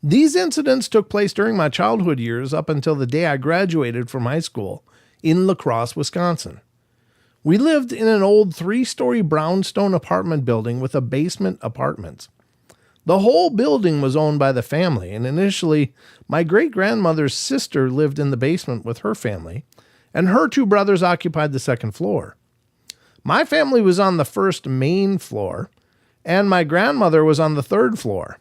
[SPEAKER 5] These incidents took place during my childhood years up until the day I graduated from high school in La Crosse, Wisconsin. We lived in an old 3-story brownstone apartment building with a basement apartment. The whole building was owned by the family, and initially, my great-grandmother's sister lived in the basement with her family, and her 2 brothers occupied the 2nd floor. My family was on the first main floor, and my grandmother was on the 3rd floor.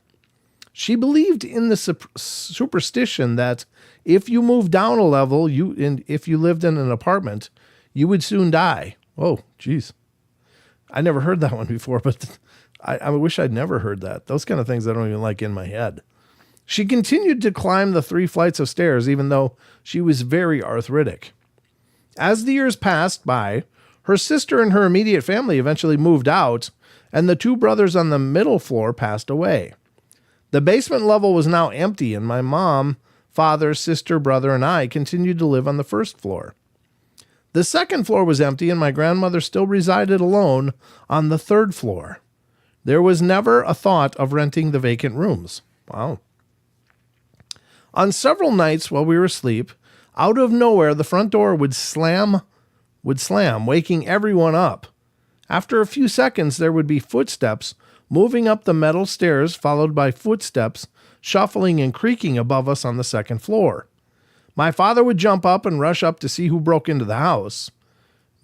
[SPEAKER 5] She believed in the superstition that if you moved down a level, if you lived in an apartment, you would soon die. Oh, geez. I never heard that one before, but I wish I'd never heard that. Those kind of things I don't even like in my head. She continued to climb the 3 flights of stairs, even though she was very arthritic. As the years passed by, her sister and her immediate family eventually moved out, and the 2 brothers on the middle floor passed away. The basement level was now empty, and my mom, father, sister, brother, and I continued to live on the 1st floor. The 2nd floor was empty, and my grandmother still resided alone on the 3rd floor. There was never a thought of renting the vacant rooms. Wow. On several nights while we were asleep, out of nowhere, the front door would slam, waking everyone up. After a few seconds, there would be footsteps moving up the metal stairs, followed by footsteps shuffling and creaking above us on the 2nd floor. My father would jump up and rush up to see who broke into the house.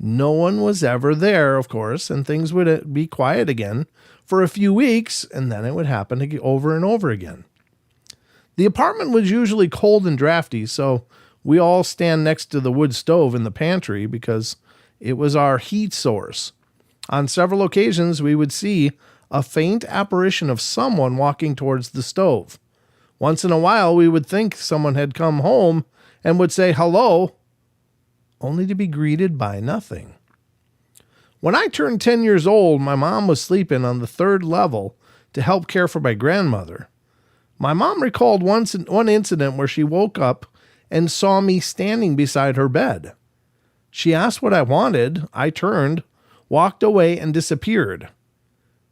[SPEAKER 5] No one was ever there, of course, and things would be quiet again for a few weeks, and then it would happen over and over again. The apartment was usually cold and drafty, so we all stand next to the wood stove in the pantry because it was our heat source. On several occasions, we would see a faint apparition of someone walking towards the stove. Once in a while, we would think someone had come home and would say hello, only to be greeted by nothing. When I turned 10 years old, my mom was sleeping on the 3rd level to help care for my grandmother. My mom recalled one incident where she woke up and saw me standing beside her bed. She asked what I wanted. I turned, walked away, and disappeared.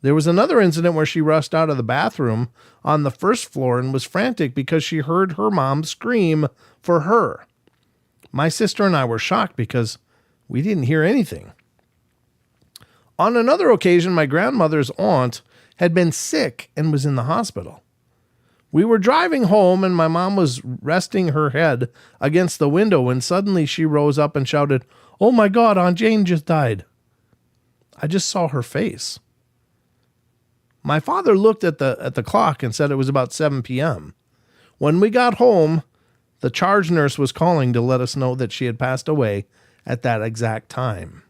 [SPEAKER 5] There was another incident where she rushed out of the bathroom on the 1st floor and was frantic because she heard her mom scream for her. My sister and I were shocked because we didn't hear anything. On another occasion, my grandmother's aunt had been sick and was in the hospital. We were driving home and my mom was resting her head against the window when suddenly she rose up and shouted, "Oh my God, Aunt Jane just died." I just saw her face. My father looked at the clock and said it was about 7 p.m. When we got home, the charge nurse was calling to let us know that she had passed away at that exact time.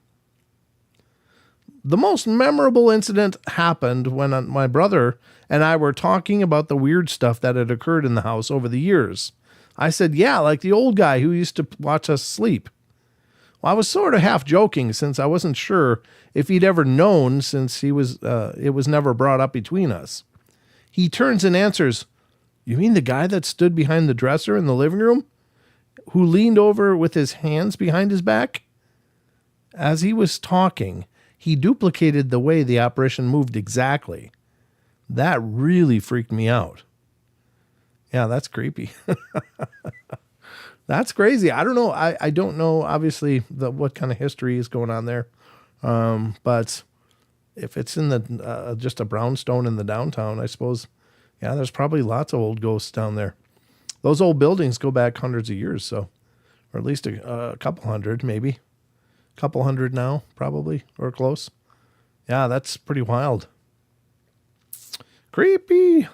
[SPEAKER 5] The most memorable incident happened when my brother and I were talking about the weird stuff that had occurred in the house over the years. I said, yeah, like the old guy who used to watch us sleep. Well, I was sort of half joking since I wasn't sure if he'd ever known since it was never brought up between us. He turns and answers, "You mean the guy that stood behind the dresser in the living room? Who leaned over with his hands behind his back?" As he was talking, he duplicated the way the apparition moved exactly. That really freaked me out. Yeah, that's creepy. That's crazy. I don't know. I don't know, obviously, what kind of history is going on there. But if it's in the just a brownstone in the downtown, I suppose, yeah, there's probably lots of old ghosts down there. Those old buildings go back hundreds of years, so, or at least a couple hundred, maybe. A couple hundred now, probably, or close. Yeah, that's pretty wild. Creepy.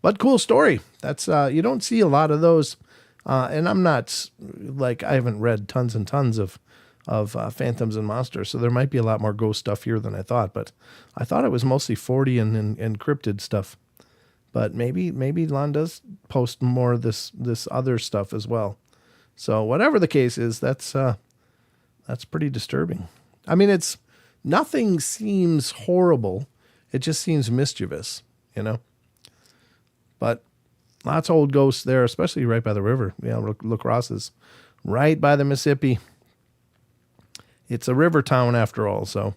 [SPEAKER 5] But cool story. That's you don't see a lot of those. And I'm not, like, I haven't read tons and tons of Phantoms and Monsters, so there might be a lot more ghost stuff here than I thought, but I thought it was mostly 40 and Crypted stuff. But maybe Lon does post more of this other stuff as well. So whatever the case is, that's pretty disturbing. I mean, nothing seems horrible. It just seems mischievous, you know? But lots of old ghosts there, especially right by the river. Yeah, Crosse is right by the Mississippi. It's a river town after all, so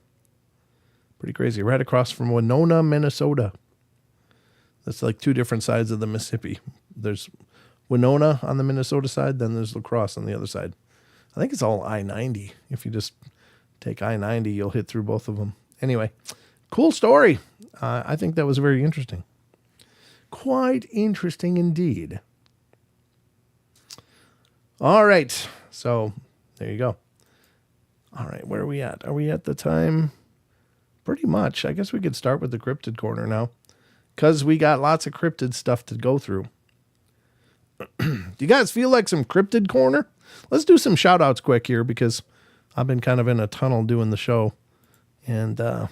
[SPEAKER 5] pretty crazy. Right across from Winona, Minnesota. That's like 2 different sides of the Mississippi. There's Winona on the Minnesota side, then there's La Crosse on the other side. I think it's all I-90 if you just take I-90, you'll hit through both of them. Anyway, cool story. I think that was very interesting. Quite interesting indeed. All right. So there you go. All right. Where are we at? Are we at the time? Pretty much. I guess we could start with the cryptid corner now, because we got lots of cryptid stuff to go through. Do you guys feel like some cryptid corner? Let's do some shout outs quick here, because I've been kind of in a tunnel doing the show and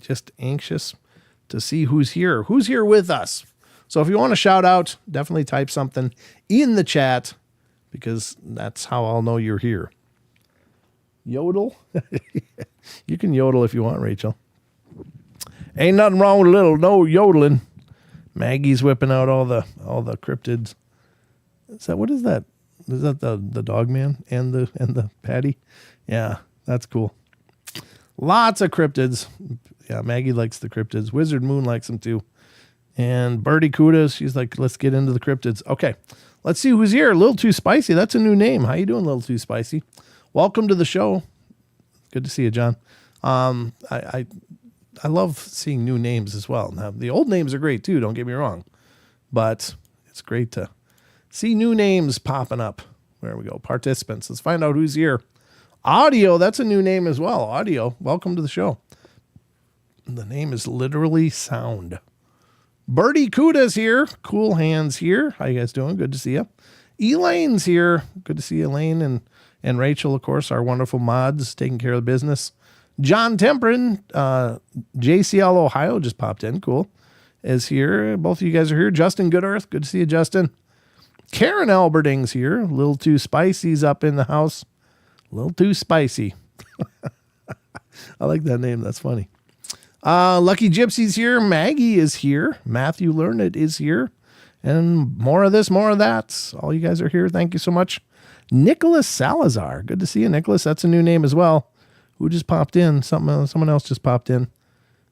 [SPEAKER 5] just anxious to see who's here. Who's here with us? So if you want to shout out, definitely type something in the chat, because that's how I'll know you're here. Yodel? You can yodel if you want, Rachel. Ain't nothing wrong with a little no yodeling. Maggie's whipping out all the cryptids. What is that? Is that the Dogman and the Patty? Yeah, that's cool. Lots of cryptids. Yeah, Maggie likes the cryptids. Wizard Moon likes them too. And Birdie Kudas, she's like, let's get into the cryptids. Okay, let's see who's here. Little Too Spicy. That's a new name. How you doing, Little Too Spicy? Welcome to the show. Good to see you, John. I love seeing new names as well. Now, the old names are great too, don't get me wrong. But it's great to see new names popping up. There we go. Participants. Let's find out who's here. Audio, that's a new name as well. Audio, welcome to the show. The name is literally sound. Birdie Kuda's here. Cool Hands here. How you guys doing? Good to see you. Elaine's here. Good to see Elaine and Rachel, of course, our wonderful mods taking care of the business. John Temprin, JCL Ohio just popped in. Cool. Is here. Both of you guys are here. Justin Goodearth. Good to see you, Justin. Karen Alberting's here. A little Too Spicy's up in the house. A little Too Spicy. I like that name. That's funny. Lucky Gypsy's here. Maggie is here. Matthew Learned is here. And more of this, more of that. All you guys are here. Thank you so much. Nicholas Salazar. Good to see you, Nicholas. That's a new name as well. Who just popped in? Someone else just popped in.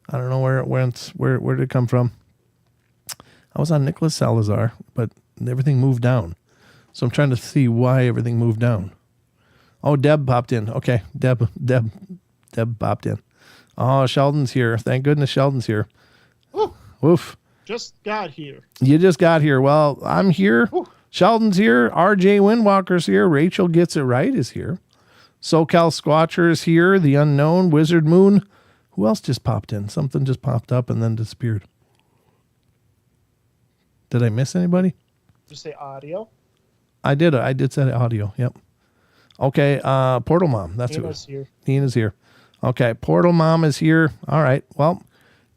[SPEAKER 5] I don't know where it went. Where did it come from? I was on Nicholas Salazar, but everything moved down. So I'm trying to see why everything moved down. Oh, Deb popped in. Okay, Deb popped in. Oh, Sheldon's here. Thank goodness Sheldon's here.
[SPEAKER 6] Ooh,
[SPEAKER 5] Woof.
[SPEAKER 6] just got here.
[SPEAKER 5] You just got here. Well, I'm here.
[SPEAKER 6] Ooh.
[SPEAKER 5] Sheldon's here. RJ Windwalker's here. Rachel Gets It Right is here. SoCal Squatcher is here. The Unknown. Wizard Moon. Who else just popped in? Something just popped up and then disappeared. Did I miss anybody?
[SPEAKER 6] Did you say audio?
[SPEAKER 5] I did say audio. Yep. Okay. Portal Mom. That's
[SPEAKER 6] Nina's here.
[SPEAKER 5] Nina's here. Okay. Portal Mom is here. All right. Well,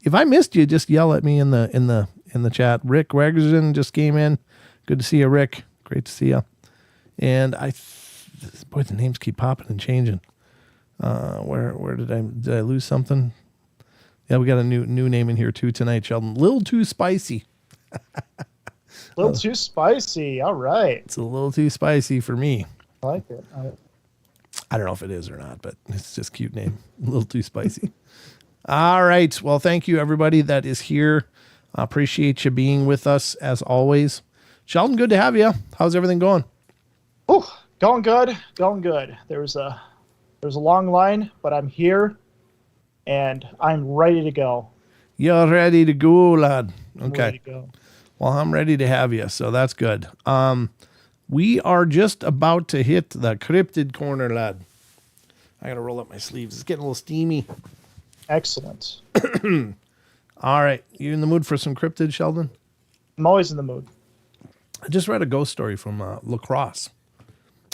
[SPEAKER 5] if I missed you, just yell at me in the chat. Rick Gregerson just came in. Good to see you, Rick. Great to see you. And boy, the names keep popping and changing. Where did I lose something? Yeah, we got a new name in here too tonight, Sheldon. Little Too Spicy.
[SPEAKER 6] Little Too Spicy. All right.
[SPEAKER 5] It's a little too spicy for me.
[SPEAKER 6] I like it.
[SPEAKER 5] I don't know if it is or not, but it's just a cute name. A little too spicy. All right. Well, thank you, everybody that is here. I appreciate you being with us as always. Sheldon, good to have you. How's everything going?
[SPEAKER 6] Oh, going good. Going good. There's a long line, but I'm here and I'm ready to go.
[SPEAKER 5] You're ready to go, lad.
[SPEAKER 6] I'm
[SPEAKER 5] Okay.
[SPEAKER 6] ready to go.
[SPEAKER 5] Well, I'm ready to have you, so that's good. We are just about to hit the cryptid corner, lad. I got to roll up my sleeves. It's getting a little steamy.
[SPEAKER 6] Excellent.
[SPEAKER 5] All right. You in the mood for some cryptid, Sheldon?
[SPEAKER 6] I'm always in the mood.
[SPEAKER 5] I just read a ghost story from La Crosse,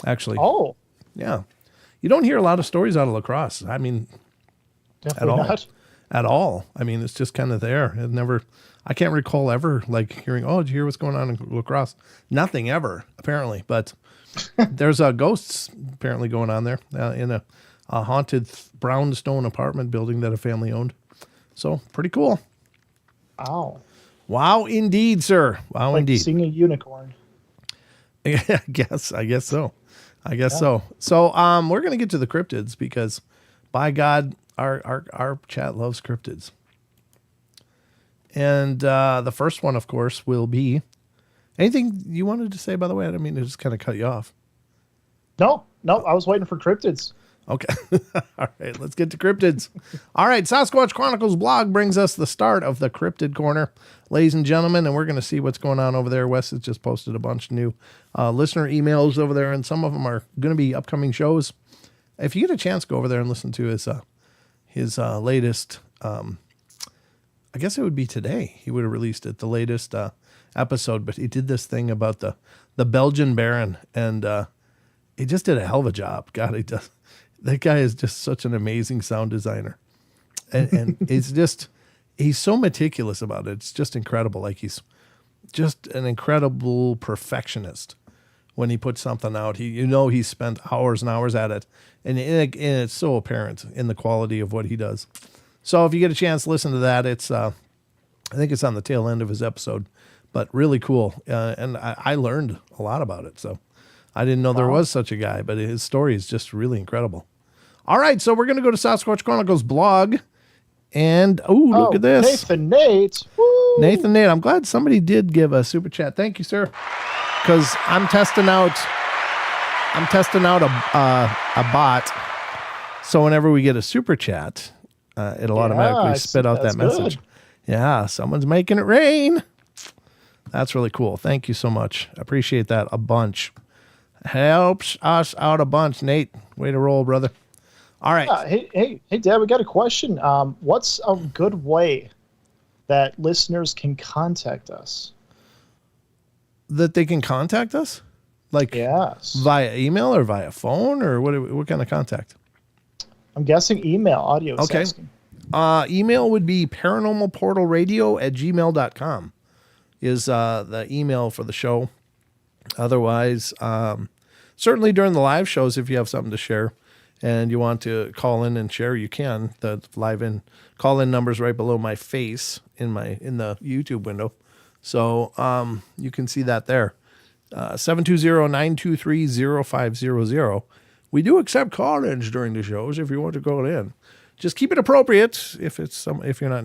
[SPEAKER 5] actually.
[SPEAKER 6] Oh,
[SPEAKER 5] Yeah. You don't hear a lot of stories out of La Crosse. I mean,
[SPEAKER 6] definitely
[SPEAKER 5] all.
[SPEAKER 6] not.
[SPEAKER 5] at all. I mean, it's just kind of there. I can't recall ever like hearing, oh, did you hear what's going on in La Crosse? Nothing ever, apparently. But there's ghosts apparently going on there in a haunted brownstone apartment building that a family owned. So pretty cool.
[SPEAKER 6] Wow.
[SPEAKER 5] Wow, indeed, sir. Wow,
[SPEAKER 6] Like
[SPEAKER 5] indeed.
[SPEAKER 6] seeing a unicorn.
[SPEAKER 5] I guess so. So we're gonna get to the cryptids because, by God, our chat loves cryptids. And the first one, of course, will be anything you wanted to say. By the way, I didn't mean to just kind of cut you off.
[SPEAKER 6] No, I was waiting for cryptids.
[SPEAKER 5] Okay. All right, let's get to cryptids. All right, Sasquatch Chronicles blog brings us the start of the Cryptid Corner, ladies and gentlemen, and we're going to see what's going on over there. Wes has just posted a bunch of new listener emails over there, and some of them are going to be upcoming shows. If you get a chance, go over there and listen to his latest, I guess it would be today. He would have released it, the latest episode, but he did this thing about the Belgian Baron, and he just did a hell of a job. God, he does. That guy is just such an amazing sound designer. And he's so meticulous about it. It's just incredible. Like he's just an incredible perfectionist when he puts something out. He spent hours and hours at it. And it's so apparent in the quality of what he does. So if you get a chance to listen to that, it's, I think it's on the tail end of his episode, but really cool. And I learned a lot about it. So I didn't know there was such a guy, but his story is just really incredible. All right, so we're going to go to Sasquatch Chronicles blog. And, look at this.
[SPEAKER 6] Nathan Nate. Woo.
[SPEAKER 5] Nathan Nate. I'm glad somebody did give a super chat. Thank you, sir. Because I'm testing out a bot. So whenever we get a super chat, it'll automatically spit out that message. Good. Yeah, someone's making it rain. That's really cool. Thank you so much. I appreciate that a bunch. Helps us out a bunch, Nate. Way to roll, brother. All right.
[SPEAKER 6] Hey, Dad, we got a question. What's a good way that listeners can contact us?
[SPEAKER 5] That they can contact us? Like via email or via phone, or what kind of contact?
[SPEAKER 6] I'm guessing email, audio.
[SPEAKER 5] Okay. Email would be paranormalportalradio@gmail.com is the email for the show. Otherwise, certainly during the live shows, if you have something to share and you want to call in and share, you can. The call-in number's right below my face in the YouTube window. So you can see that there. 720-923-0500. We do accept call-ins during the shows if you want to call in. Just keep it appropriate if you're not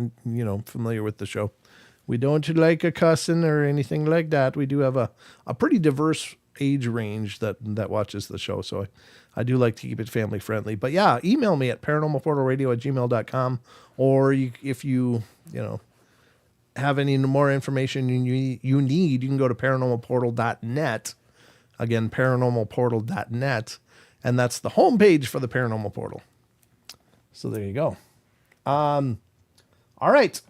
[SPEAKER 5] familiar with the show. We don't like a cussing or anything like that. We do have a pretty diverse age range that watches the show, so I do like to keep it family friendly. But yeah, email me at paranormalportalradio@gmail.com, or if you have any more information you need, you can go to paranormalportal.net. Again, paranormalportal.net, and that's the homepage for the Paranormal Portal. So there you go. All right.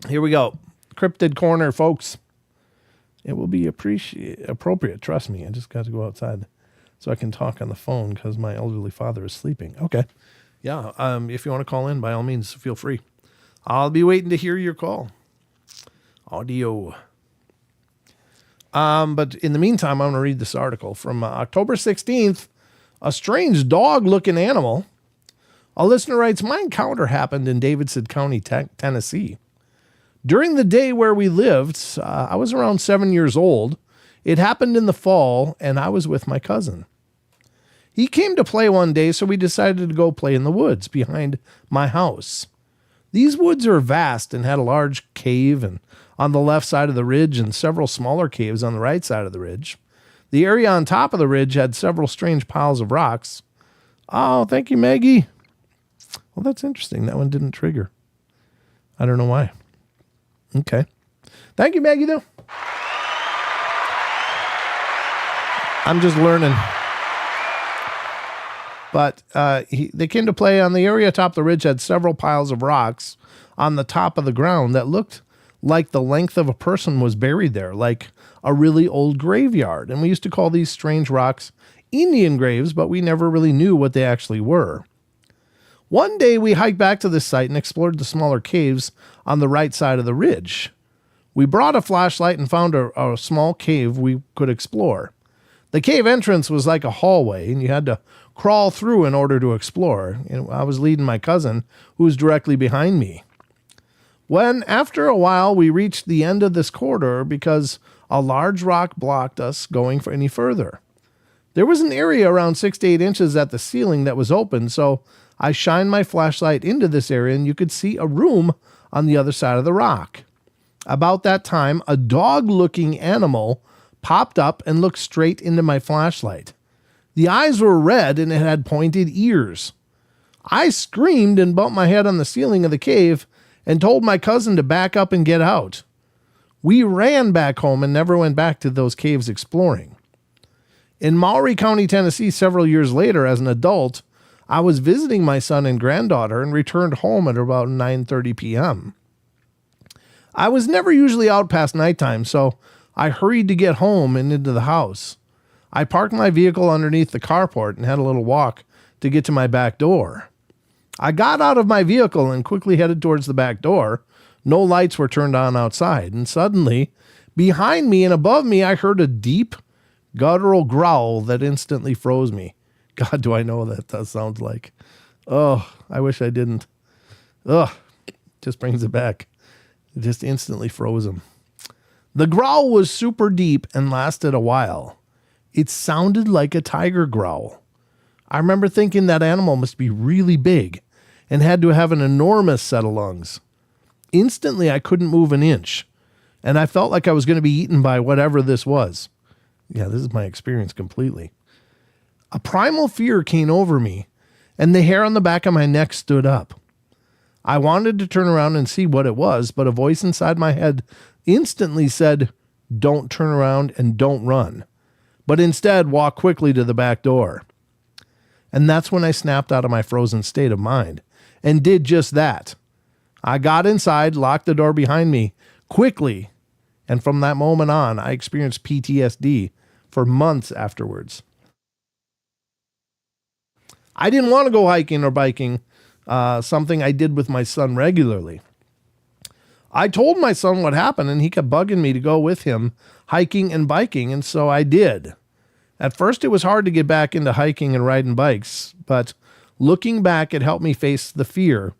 [SPEAKER 5] Here we go. Cryptid Corner, folks. It will be appropriate. Trust me. I just got to go outside so I can talk on the phone because my elderly father is sleeping. Okay. Yeah. If you want to call in, by all means, feel free. I'll be waiting to hear your call. Audio. But in the meantime, I'm going to read this article from October 16th. A strange dog-looking animal. A listener writes, my encounter happened in Davidson County, Tennessee. During the day where we lived, I was around 7 years old. It happened in the fall, and I was with my cousin. He came to play one day, so we decided to go play in the woods behind my house. These woods are vast and had a large cave and on the left side of the ridge and several smaller caves on the right side of the ridge. The area on top of the ridge had several strange piles of rocks. Oh, thank you, Maggie. Well, that's interesting. That one didn't trigger. I don't know why. Okay. Thank you, Maggie, though. I'm just learning. But they came to play on the area atop the ridge had several piles of rocks on the top of the ground that looked like the length of a person was buried there, like a really old graveyard. And we used to call these strange rocks Indian graves, but we never really knew what they actually were. One day we hiked back to this site and explored the smaller caves on the right side of the ridge. We brought a flashlight and found a small cave we could explore. The cave entrance was like a hallway, and you had to crawl through in order to explore. And I was leading my cousin, who was directly behind me. When, after a while, we reached the end of this corridor because a large rock blocked us going for any further. There was an area around 6 to 8 inches at the ceiling that was open, so I shined my flashlight into this area, and you could see a room on the other side of the rock. About that time, a dog-looking animal popped up and looked straight into my flashlight. The eyes were red and it had pointed ears. I screamed and bumped my head on the ceiling of the cave and told my cousin to back up and get out. We ran back home and never went back to those caves exploring. In Maury County, Tennessee, several years later, as an adult, I was visiting my son and granddaughter and returned home at about 9:30 p.m. I was never usually out past nighttime, so I hurried to get home and into the house. I parked my vehicle underneath the carport and had a little walk to get to my back door. I got out of my vehicle and quickly headed towards the back door. No lights were turned on outside, and suddenly, behind me and above me, I heard a deep, guttural growl that instantly froze me. God, do I know what that sounds like. Oh, I wish I didn't. Ugh, just brings it back. It just instantly froze him. The growl was super deep and lasted a while. It sounded like a tiger growl. I remember thinking that animal must be really big and had to have an enormous set of lungs. Instantly, I couldn't move an inch, and I felt like I was going to be eaten by whatever this was. Yeah, this is my experience completely. A primal fear came over me, and the hair on the back of my neck stood up. I wanted to turn around and see what it was, but a voice inside my head instantly said, "Don't turn around and don't run, but instead walk quickly to the back door." And that's when I snapped out of my frozen state of mind and did just that. I got inside, locked the door behind me quickly, and from that moment on, I experienced PTSD for months afterwards. I didn't want to go hiking or biking, something I did with my son regularly. I told my son what happened, and he kept bugging me to go with him hiking and biking, and so I did. At first, it was hard to get back into hiking and riding bikes, but looking back, it helped me face the fear,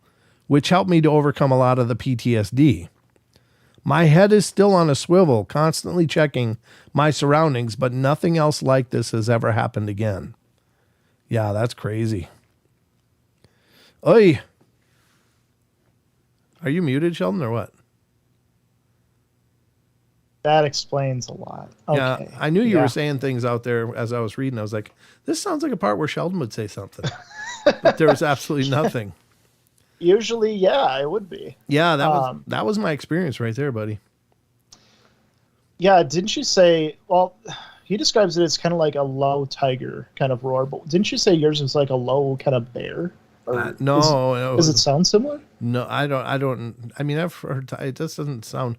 [SPEAKER 5] which helped me to overcome a lot of the PTSD. My head is still on a swivel, constantly checking my surroundings, but nothing else like this has ever happened again. Yeah, that's crazy. Oi. Are you muted, Sheldon, or what?
[SPEAKER 6] That explains a lot. Okay.
[SPEAKER 5] Yeah, I knew you were saying things out there as I was reading. I was like, this sounds like a part where Sheldon would say something. But there was absolutely nothing.
[SPEAKER 6] Usually, yeah, it would be.
[SPEAKER 5] Yeah, that was my experience right there, buddy.
[SPEAKER 6] Yeah, didn't you say, well, he describes it as kind of like a low tiger kind of roar, but didn't you say yours was like a low kind of bear?
[SPEAKER 5] No.
[SPEAKER 6] Does it sound similar?
[SPEAKER 5] No, I don't. I mean, I've heard, it just doesn't sound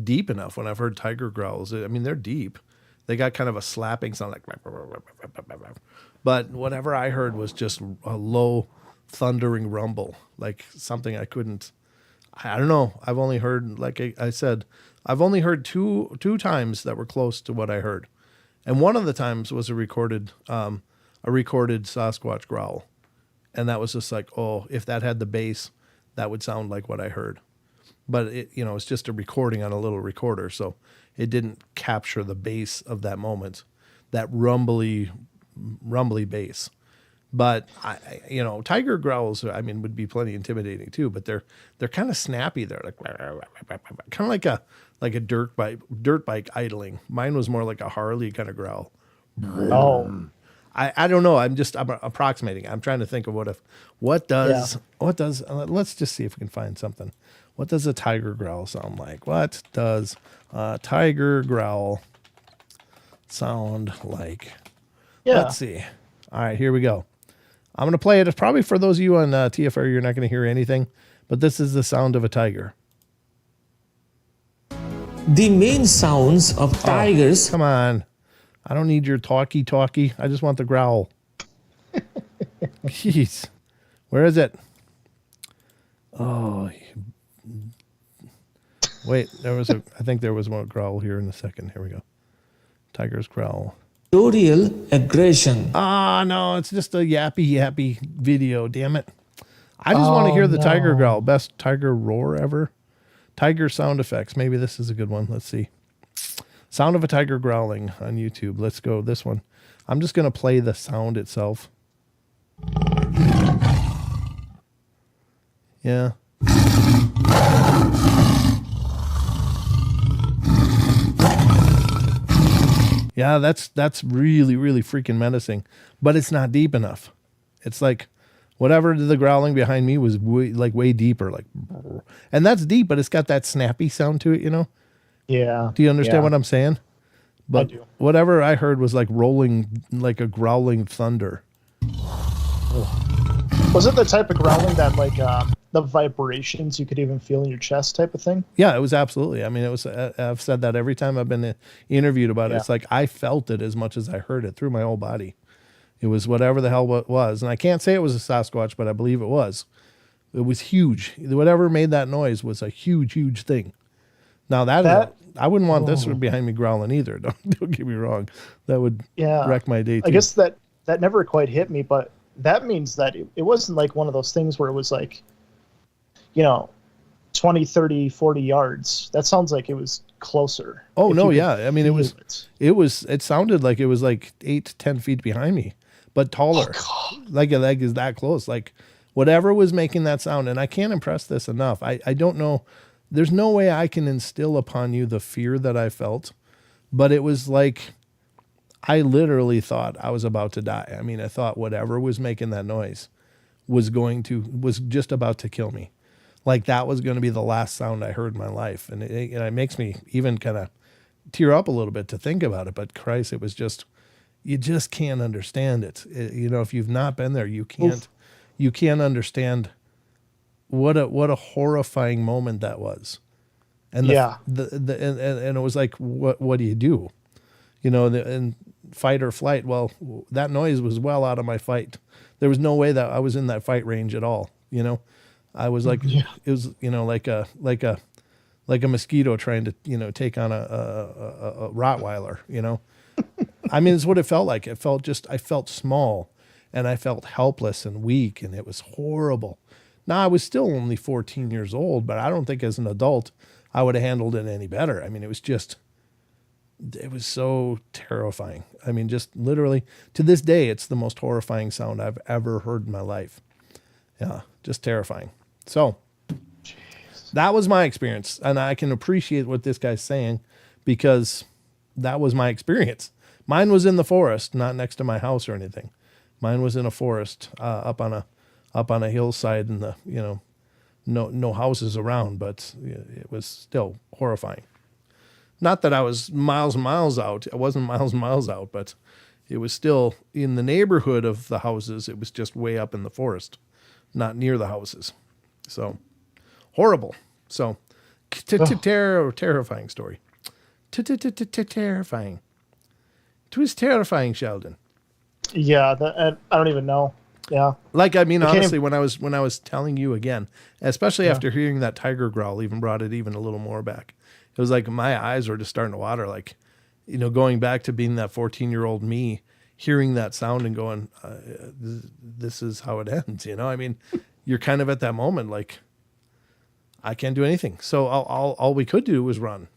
[SPEAKER 5] deep enough when I've heard tiger growls. I mean, they're deep. They got kind of a slapping sound like, but whatever I heard was just a low thundering rumble, like something I couldn't, I don't know. I've only heard, like I said, I've only heard two times that were close to what I heard. And one of the times was a recorded Sasquatch growl. And that was just like, oh, if that had the bass, that would sound like what I heard. But it, it's just a recording on a little recorder. So it didn't capture the bass of that moment, that rumbly bass. But tiger growls, I mean, would be plenty intimidating too. But they're kind of snappy. They're like kind of like a dirt bike idling. Mine was more like a Harley kind of growl.
[SPEAKER 6] Oh,
[SPEAKER 5] I don't know. I'm approximating. I'm trying to think of what does let's just see if we can find something. What does a tiger growl sound like? What does a tiger growl sound like?
[SPEAKER 6] yeah.
[SPEAKER 5] Let's see. All right, here we go. I'm going to play it. It's probably for those of you on TFR, you're not going to hear anything, but this is the sound of a tiger.
[SPEAKER 7] The main sounds of tigers.
[SPEAKER 5] Come on. I don't need your talkie. I just want the growl. Jeez. Where is it? Oh. Wait, I think there was more growl here in a second. Here we go. Tiger's growl.
[SPEAKER 7] Territorial aggression.
[SPEAKER 5] Ah, no, it's just a yappy video. Damn it. I just want to hear the tiger growl. Best tiger roar ever. Tiger sound effects. Maybe this is a good one. Let's see. Sound of a tiger growling on YouTube. Let's go this one. I'm just going to play the sound itself. Yeah. Yeah, that's really, really freaking menacing, but it's not deep enough. It's like whatever the growling behind me was way deeper, like, and that's deep, but it's got that snappy sound to it, you know?
[SPEAKER 6] Yeah.
[SPEAKER 5] Do you understand what I'm saying? But
[SPEAKER 6] I do.
[SPEAKER 5] whatever I heard was like rolling, like a growling thunder.
[SPEAKER 6] Was it the type of growling that like the vibrations you could even feel in your chest type of thing?
[SPEAKER 5] Yeah, it was absolutely. I mean, it was. I've said that every time I've been interviewed about it.
[SPEAKER 6] Yeah.
[SPEAKER 5] It's like I felt it as much as I heard it through my whole body. It was whatever the hell it was, and I can't say it was a Sasquatch, but I believe it was. It was huge. Whatever made that noise was a huge, huge thing. Now that I wouldn't want this one behind me growling either. Don't get me wrong. That would wreck my day too.
[SPEAKER 6] I guess that never quite hit me, but that means that it wasn't like one of those things where it was like, 20, 30, 40 yards. That sounds like it was closer.
[SPEAKER 5] Oh no, yeah. I mean, it sounded like it was like 8 to 10 feet behind me, but taller.
[SPEAKER 6] Oh,
[SPEAKER 5] Like your leg is that close. Like whatever was making that sound, and I can't impress this enough. I don't know. There's no way I can instill upon you the fear that I felt, but it was like I literally thought I was about to die. I mean, I thought whatever was making that noise was just about to kill me. Like that was going to be the last sound I heard in my life. And it makes me even kind of tear up a little bit to think about it. But Christ, it was just, you just can't understand it. If you've not been there, you can't understand what a horrifying moment that was. And and it was like, what do you do? And fight or flight. Well, that noise was well out of my fight. There was no way that I was in that fight range at all. I was like, it was, like a mosquito trying to, take on a Rottweiler, I mean, it's what it felt like. I felt small and I felt helpless and weak, and it was horrible. Now I was still only 14 years old, but I don't think as an adult I would have handled it any better. I mean, it was so terrifying. I mean, just literally to this day, it's the most horrifying sound I've ever heard in my life. Yeah, just terrifying. So that was my experience, and I can appreciate what this guy's saying because that was my experience. Mine was in the forest, not next to my house or anything. Mine was in a forest up on a hillside, and no houses around, but it was still horrifying. Not that I was miles and miles out. I wasn't miles and miles out, but it was still in the neighborhood of the houses. It was just way up in the forest, not near the houses. So horrible. So terrifying story. Terrifying. It was terrifying, Sheldon.
[SPEAKER 6] Yeah, I don't even know. Yeah.
[SPEAKER 5] Like, I mean, honestly, when I was telling you again, especially after hearing that tiger growl, even brought it even a little more back. It was like my eyes were just starting to water, like, going back to being that 14-year-old me, hearing that sound and going, this is how it ends. I mean, you're kind of at that moment, like, I can't do anything. So all we could do was run,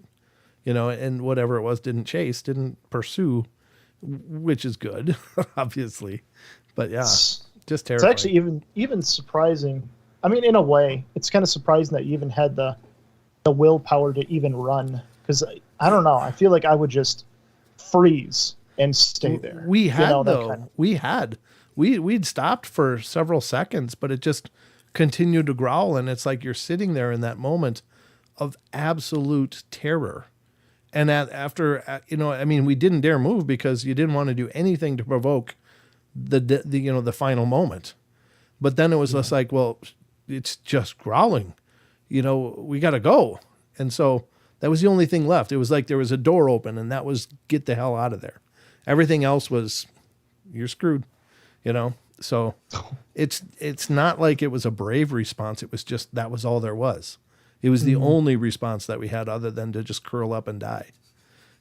[SPEAKER 5] and whatever it was, didn't pursue, which is good, obviously. But yeah, just terrifying.
[SPEAKER 6] It's actually even surprising. I mean, in a way, it's kind of surprising that you even had the willpower to even run, because I don't know. I feel like I would just freeze and stay there. We'd stopped for several seconds, but it just continued to growl, and it's like you're sitting there in that moment of absolute terror. And after I mean, we didn't dare move because you didn't want to do anything to provoke the final moment. But then it was just like, well, it's just growling. We got to go. And so that was the only thing left. It was like there was a door open, and that was get the hell out of there. Everything else was, you're screwed, So it's not like it was a brave response. It was just, that was all there was. It was the only response that we had other than to just curl up and die,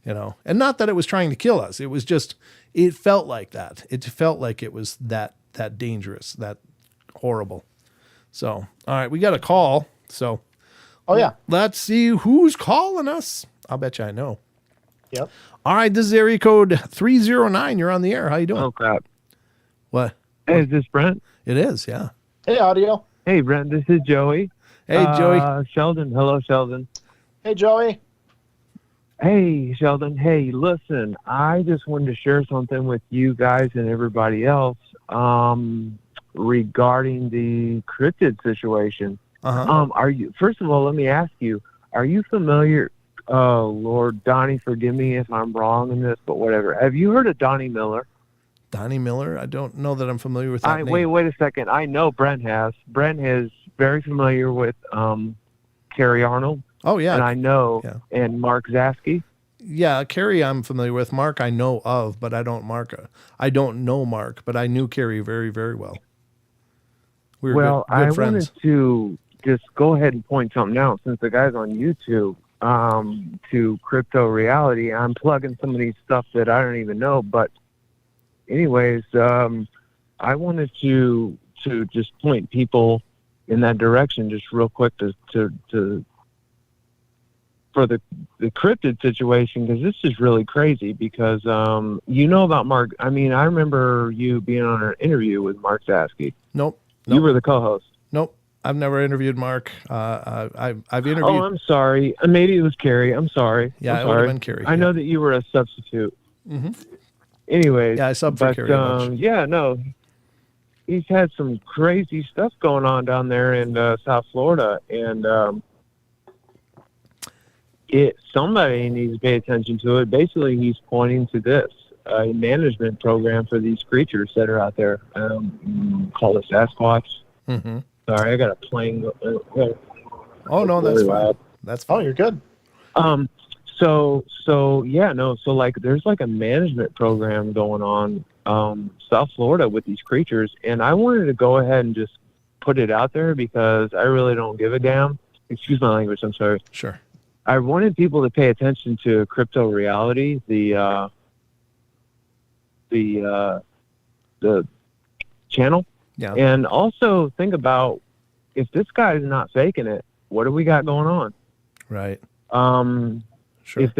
[SPEAKER 6] And not that it was trying to kill us. It was just, it felt like that. It felt like it was that dangerous, that horrible. So, all right, we got a call. So, let's see who's calling us. I'll bet you I know. Yep.
[SPEAKER 5] All right, this is area code 309. You're on the air. How you doing?
[SPEAKER 8] Oh, crap.
[SPEAKER 5] What?
[SPEAKER 8] Hey, is this Brent?
[SPEAKER 5] It is, yeah.
[SPEAKER 6] Hey, audio.
[SPEAKER 8] Hey, Brent, this is Joey.
[SPEAKER 5] Hey, Joey.
[SPEAKER 8] Sheldon. Hello, Sheldon.
[SPEAKER 6] Hey, Joey.
[SPEAKER 8] Hey, Sheldon. Hey, listen, I just wanted to share something with you guys and everybody else regarding the cryptid situation. Are you, first of all, let me ask you, are you familiar, oh, Lord, Donnie, forgive me if I'm wrong in this, but whatever. Have you heard of Donnie Miller?
[SPEAKER 6] Donnie Miller? I don't know that I'm familiar with that name.
[SPEAKER 8] Wait a second. I know Brent has. Brent is very familiar with Carrie Arnold.
[SPEAKER 6] Oh, yeah.
[SPEAKER 8] And I know, and Mark Zasky.
[SPEAKER 6] Yeah, Carrie I'm familiar with. Mark I know of, but I don't know Mark, but I knew Carrie very, very well. We were good friends.
[SPEAKER 8] Wanted to just go ahead and point something out since the guy's on YouTube to Crypto Reality. I'm plugging some of these stuff that I don't even know, but anyways, I wanted to just point people in that direction just real quick to for the cryptid situation, because this is really crazy because you know about Mark. I mean, I remember you being on an interview with Mark Zasky.
[SPEAKER 6] Nope.
[SPEAKER 8] You were the co-host.
[SPEAKER 6] Nope. I've never interviewed Mark. I've interviewed.
[SPEAKER 8] Oh, I'm sorry. Maybe it was Carrie. I'm sorry.
[SPEAKER 6] Yeah,
[SPEAKER 8] it
[SPEAKER 6] would have been Carrie.
[SPEAKER 8] I know that you were a substitute.
[SPEAKER 6] Mm-hmm.
[SPEAKER 8] Anyways.
[SPEAKER 6] Yeah, I subbed for Carrie.
[SPEAKER 8] Yeah, no. He's had some crazy stuff going on down there in South Florida, and somebody needs to pay attention to it. Basically, he's pointing to this a management program for these creatures that are out there. Call it Sasquatch.
[SPEAKER 6] Mm-hmm.
[SPEAKER 8] Sorry, I got a plane.
[SPEAKER 6] Oh no, that's fine. That's fine.
[SPEAKER 5] Oh, you're good.
[SPEAKER 8] So yeah, no. So like, there's like a management program going on South Florida with these creatures, and I wanted to go ahead and just put it out there because I really don't give a damn. Excuse my language. I'm sorry.
[SPEAKER 6] Sure.
[SPEAKER 8] I wanted people to pay attention to Crypto Reality, the channel.
[SPEAKER 6] Yeah.
[SPEAKER 8] And also think about, if this guy is not faking it, what do we got going on?
[SPEAKER 6] Right.
[SPEAKER 8] Sure. If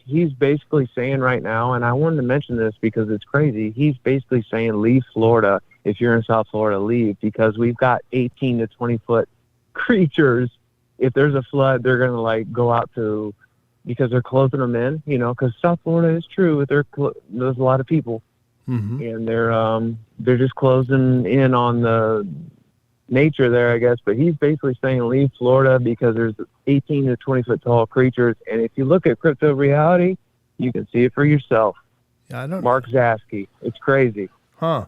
[SPEAKER 8] he's basically saying right now, and I wanted to mention this because it's crazy. He's basically saying, leave Florida. If you're in South Florida, leave, because we've got 18 to 20 foot creatures. If there's a flood, they're going to like go out to, because they're closing them in, you know, because South Florida is true. There's a lot of people, and they're just closing in on the nature there, I guess. But he's basically saying leave Florida because there's 18 to 20 foot tall creatures. And if you look at Crypto Reality, you can see it for yourself.
[SPEAKER 6] Yeah, I don't.
[SPEAKER 8] Mark Zasky. It's crazy.
[SPEAKER 6] Huh.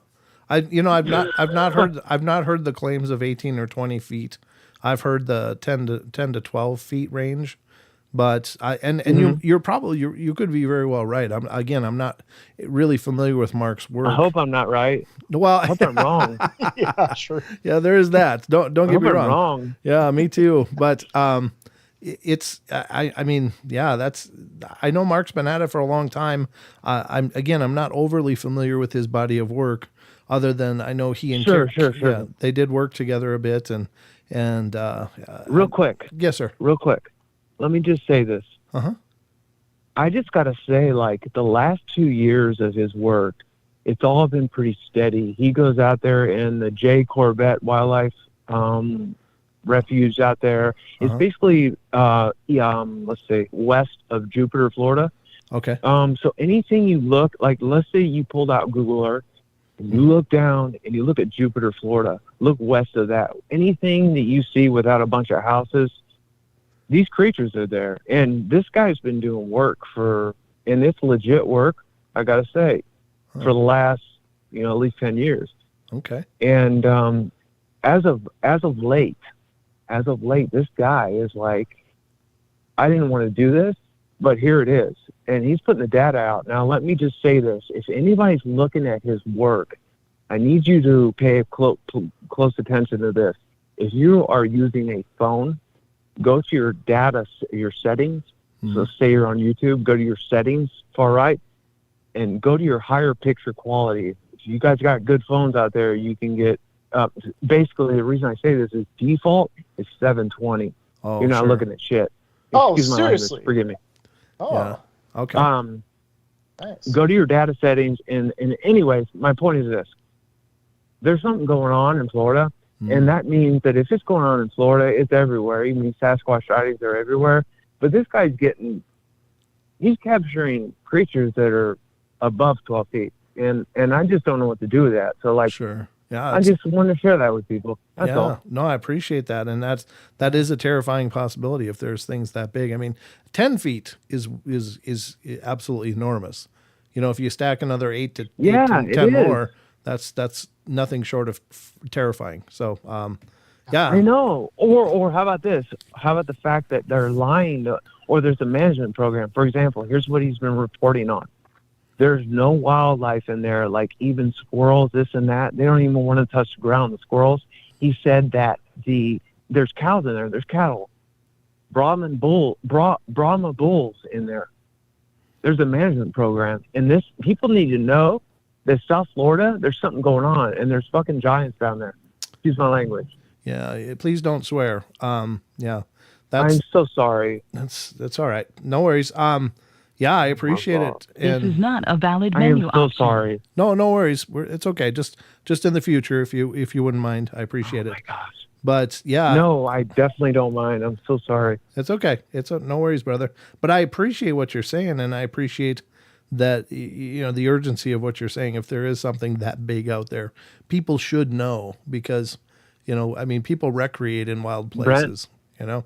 [SPEAKER 6] I've not heard the claims of 18 or 20 feet. I've heard the 10 to 12 feet range, but you could be very well right. I'm not really familiar with Mark's work.
[SPEAKER 8] I hope I'm not right.
[SPEAKER 6] Well,
[SPEAKER 8] I hope I'm wrong.
[SPEAKER 5] Yeah, sure.
[SPEAKER 6] Yeah, there is that. Don't get me
[SPEAKER 8] wrong.
[SPEAKER 6] Yeah, me too. But I know Mark's been at it for a long time. I'm not overly familiar with his body of work, other than I know he and
[SPEAKER 8] sure.
[SPEAKER 6] Yeah, they did work together a bit and
[SPEAKER 8] real quick.
[SPEAKER 6] Yes, sir.
[SPEAKER 8] Real quick. Let me just say this. I just got to say, like, the last 2 years of his work, it's all been pretty steady. He goes out there in the J. Corbett Wildlife Refuge out there. It's basically, let's say, west of Jupiter, Florida.
[SPEAKER 6] Okay.
[SPEAKER 8] So anything you look, like, let's say you pulled out Google Earth, and you look down and you look at Jupiter, Florida, look west of that. Anything that you see without a bunch of houses, these creatures are there. And this guy's been doing work and it's legit work, I got to say, for the last, at least 10 years.
[SPEAKER 6] Okay.
[SPEAKER 8] And as of late, this guy is like, I didn't want to do this, but here it is. And he's putting the data out. Now, let me just say this. If anybody's looking at his work, I need you to pay close attention to this. If you are using a phone, go to your data, your settings. So say you're on YouTube, go to your settings, far right, and go to your higher picture quality. If you guys got good phones out there, you can get up. Basically, the reason I say this is default is 720.
[SPEAKER 6] Oh,
[SPEAKER 8] you're not
[SPEAKER 6] sure.
[SPEAKER 8] looking at shit.
[SPEAKER 5] Oh,
[SPEAKER 8] Excuse my
[SPEAKER 5] seriously?
[SPEAKER 8] language, forgive me.
[SPEAKER 5] Oh,
[SPEAKER 6] yeah. Okay.
[SPEAKER 5] nice.
[SPEAKER 8] Go to your data settings, and anyways, my point is this. There's something going on in Florida, and that means that if it's going on in Florida, it's everywhere. Even these Sasquatch sightings are everywhere. But this guy's getting he's capturing creatures that are above 12 feet. And I just don't know what to do with that. So like,
[SPEAKER 6] Sure. Yeah.
[SPEAKER 8] I just want to share that with people. That's all.
[SPEAKER 6] No, I appreciate that. And that is a terrifying possibility if there's things that big. I mean, 10 feet is absolutely enormous. You know, if you stack another 8 to 10 more, that's nothing short of terrifying. So, yeah.
[SPEAKER 8] I know. Or how about this? How about the fact that they're lying or there's a management program? For example, here's what he's been reporting on. There's no wildlife in there, like even squirrels, this and that. They don't even want to touch the ground, the squirrels. He said that there's cows in there. There's cattle. Brahma bulls in there. There's a management program. And this people need to know that South Florida, there's something going on. And there's fucking giants down there. Excuse my language.
[SPEAKER 6] Yeah, please don't swear. Yeah.
[SPEAKER 8] I'm so sorry.
[SPEAKER 6] That's all right. No worries. Yeah, I appreciate it.
[SPEAKER 9] This is not a valid
[SPEAKER 8] I
[SPEAKER 9] menu
[SPEAKER 8] am so
[SPEAKER 9] option.
[SPEAKER 8] sorry.
[SPEAKER 6] No worries. It's okay. Just in the future, if you wouldn't mind, I appreciate it.
[SPEAKER 8] Oh my gosh.
[SPEAKER 6] But yeah,
[SPEAKER 8] No, I definitely don't mind. I'm so sorry.
[SPEAKER 6] it's okay. No worries, brother. But I appreciate what you're saying, and I appreciate that you know the urgency of what you're saying. If there is something that big out there, people should know because you know, I mean, people recreate in wild places. You know,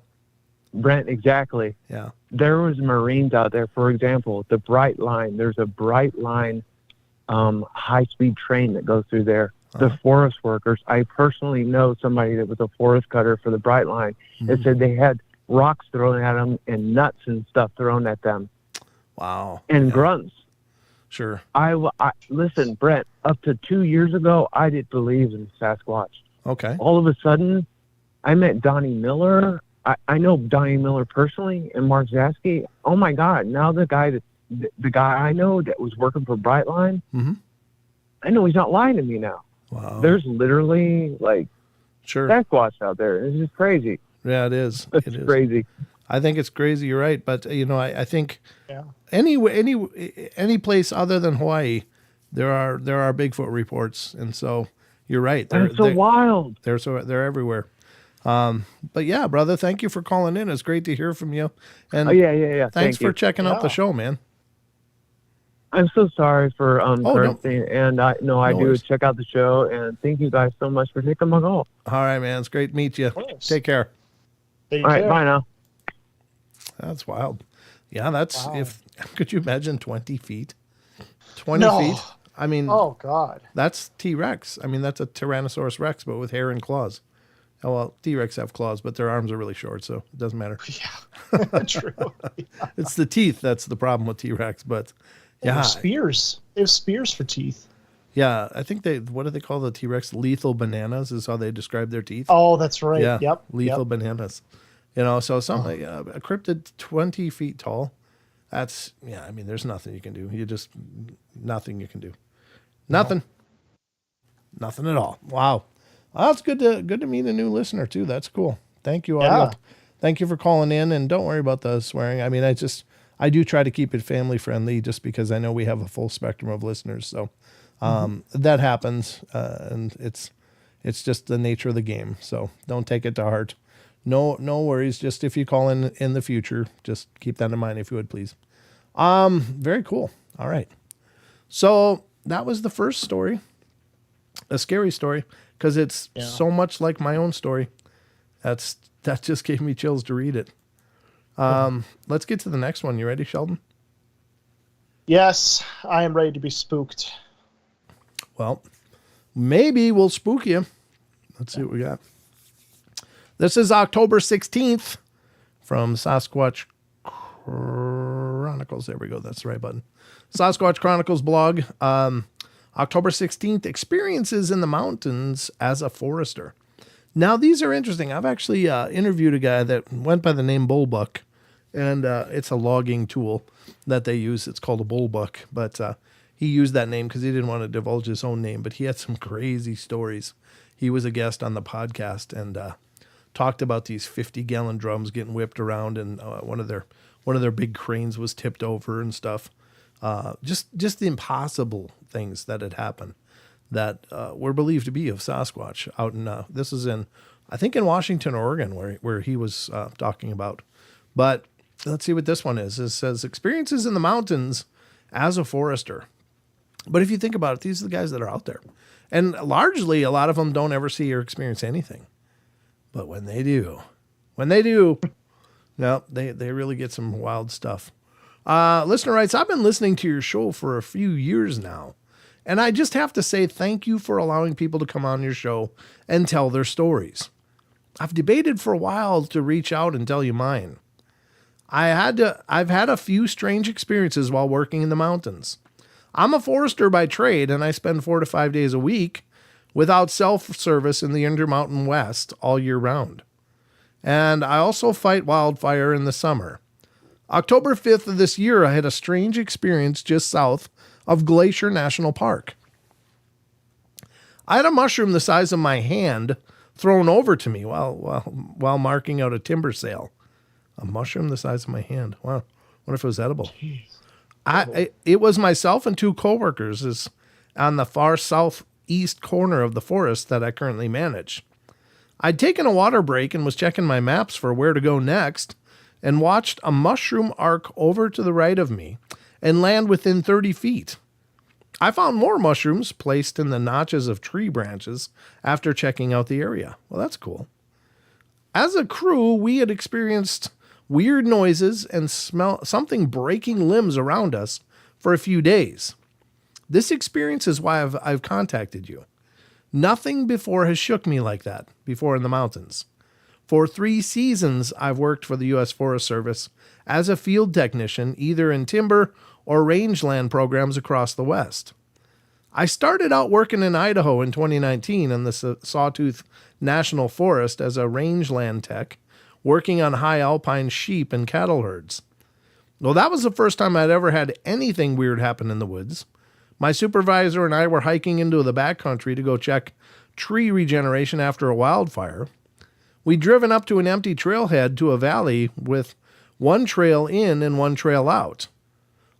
[SPEAKER 8] Brent, exactly.
[SPEAKER 6] yeah.
[SPEAKER 8] There was Marines out there, for example, the Bright Line. There's a Bright Line high-speed train that goes through there. The forest workers, I personally know somebody that was a forest cutter for the Bright Line. It said they had rocks thrown at them and nuts and stuff thrown at them.
[SPEAKER 6] Wow.
[SPEAKER 8] And grunts.
[SPEAKER 6] Sure.
[SPEAKER 8] I listen, Brent, up to 2 years ago, I didn't believe in Sasquatch.
[SPEAKER 6] Okay.
[SPEAKER 8] All of a sudden, I met Donnie Miller. I know Donnie Miller personally and Mark Zasky. Oh my God! Now the guy I know that was working for Brightline, I know he's not lying to me now.
[SPEAKER 6] Wow.
[SPEAKER 8] There's literally like
[SPEAKER 6] Sure.
[SPEAKER 8] Sasquatch out there. It's just crazy.
[SPEAKER 6] Yeah, it is.
[SPEAKER 8] It's
[SPEAKER 6] It is.
[SPEAKER 8] crazy.
[SPEAKER 6] I think it's crazy. You're right, but you know, I think any place other than Hawaii, there are Bigfoot reports, and so you're right.
[SPEAKER 8] It's so wild.
[SPEAKER 6] They're everywhere. But yeah, brother, thank you for calling in. It's great to hear from you. And
[SPEAKER 8] Yeah.
[SPEAKER 6] thanks
[SPEAKER 8] Thank you.
[SPEAKER 6] for checking out the show, man.
[SPEAKER 8] I'm so sorry for cursing, and I do
[SPEAKER 6] worries.
[SPEAKER 8] check out the show, and thank you guys so much for taking my call.
[SPEAKER 6] All right, man. It's great to meet you.
[SPEAKER 10] course.
[SPEAKER 6] Take care.
[SPEAKER 10] Take
[SPEAKER 8] All right,
[SPEAKER 10] care.
[SPEAKER 8] bye now.
[SPEAKER 6] That's wild. Yeah, that's
[SPEAKER 10] Wow.
[SPEAKER 6] could you imagine 20 feet? 20
[SPEAKER 10] No.
[SPEAKER 6] feet? I mean,
[SPEAKER 10] Oh God.
[SPEAKER 6] that's T-Rex. I mean, that's a Tyrannosaurus Rex, but with hair and claws. Oh, well, T-Rex have claws, but their arms are really short, so it doesn't matter.
[SPEAKER 10] Yeah. True.
[SPEAKER 6] It's the teeth that's the problem with T-Rex, but yeah.
[SPEAKER 10] Spears. They have spears for teeth.
[SPEAKER 6] Yeah, I think what do they call the T-Rex? Lethal bananas is how they describe their teeth.
[SPEAKER 10] Oh, that's right.
[SPEAKER 6] Yeah,
[SPEAKER 10] Yep.
[SPEAKER 6] lethal
[SPEAKER 10] Yep.
[SPEAKER 6] bananas. You know, so something a cryptid 20 feet tall. That's I mean, there's nothing you can do. Nothing you can do. Nothing. Nothing at all. Wow. Well, it's good to meet a new listener too. That's cool. Thank you, audio.
[SPEAKER 10] Yeah.
[SPEAKER 6] Thank you for calling in, and don't worry about the swearing. I mean, I do try to keep it family friendly just because I know we have a full spectrum of listeners. So that happens, and it's just the nature of the game. So don't take it to heart. No worries. Just if you call in the future, just keep that in mind if you would, please. Very cool. All right. So that was the first story, a scary story, because it's so much like my own story. That just gave me chills to read it. Let's get to the next one. You ready, Sheldon?
[SPEAKER 10] Yes, I am ready to be spooked.
[SPEAKER 6] Well, maybe we'll spook you. Let's see what we got. This is October 16th from Sasquatch Chronicles. There we go. That's the right button. Sasquatch Chronicles blog. October 16th, experiences in the mountains as a forester. Now, these are interesting. I've actually interviewed a guy that went by the name Bullbuck, and it's a logging tool that they use. It's called a Bullbuck, but he used that name because he didn't want to divulge his own name, but he had some crazy stories. He was a guest on the podcast and talked about these 50-gallon drums getting whipped around, and one of their big cranes was tipped over and stuff. Just the impossible things that had happened that were believed to be of Sasquatch out in this is in, I think, in Washington, Oregon, where he was talking about. But Let's see what this one is. It says experiences in the mountains as a forester. But if you think about it, these are the guys that are out there. And largely, a lot of them don't ever see or experience anything. But when they do, no, they really get some wild stuff. Listener writes, I've been listening to your show for a few years now. And I just have to say thank you for allowing people to come on your show and tell their stories. I've debated for a while to reach out and tell you mine. I've had a few strange experiences while working in the mountains. I'm a forester by trade, and I spend 4 to 5 days a week without self-service in the Intermountain West all year round. And I also fight wildfire in the summer. October 5th of this year, I had a strange experience just south of Glacier National Park. I had a mushroom the size of my hand thrown over to me while marking out a timber sale. A mushroom the size of my hand. Wow. Wonder if it was edible. It was myself and 2 coworkers on the far southeast corner of the forest that I currently manage. I'd taken a water break and was checking my maps for where to go next and watched a mushroom arc over to the right of me and land within 30 feet. I found more mushrooms placed in the notches of tree branches after checking out the area. Well, that's cool. As a crew, we had experienced weird noises and smell something breaking limbs around us for a few days. This experience is why I've contacted you. Nothing before has shook me like that before in the mountains. For 3 seasons, I've worked for the U.S. Forest Service as a field technician, either in timber or rangeland programs across the West. I started out working in Idaho in 2019 in the Sawtooth National Forest as a rangeland tech, working on high alpine sheep and cattle herds. Well, that was the first time I'd ever had anything weird happen in the woods. My supervisor and I were hiking into the backcountry to go check tree regeneration after a wildfire. We'd driven up to an empty trailhead to a valley with one trail in and one trail out.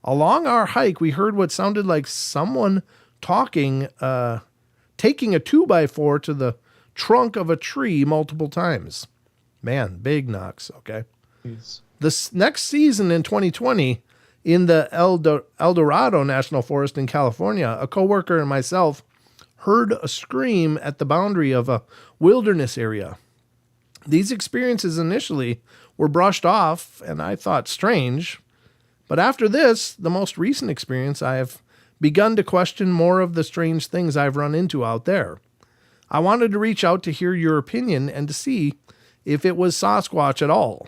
[SPEAKER 6] Along our hike, we heard what sounded like someone talking, taking a 2x4 to the trunk of a tree multiple times. Man, big knocks, okay?
[SPEAKER 10] Jeez.
[SPEAKER 6] This next season in 2020, in the El Dorado National Forest in California, a coworker and myself heard a scream at the boundary of a wilderness area. These experiences initially were brushed off, and I thought strange. But after this, the most recent experience, I have begun to question more of the strange things I've run into out there. I wanted to reach out to hear your opinion and to see if it was Sasquatch at all.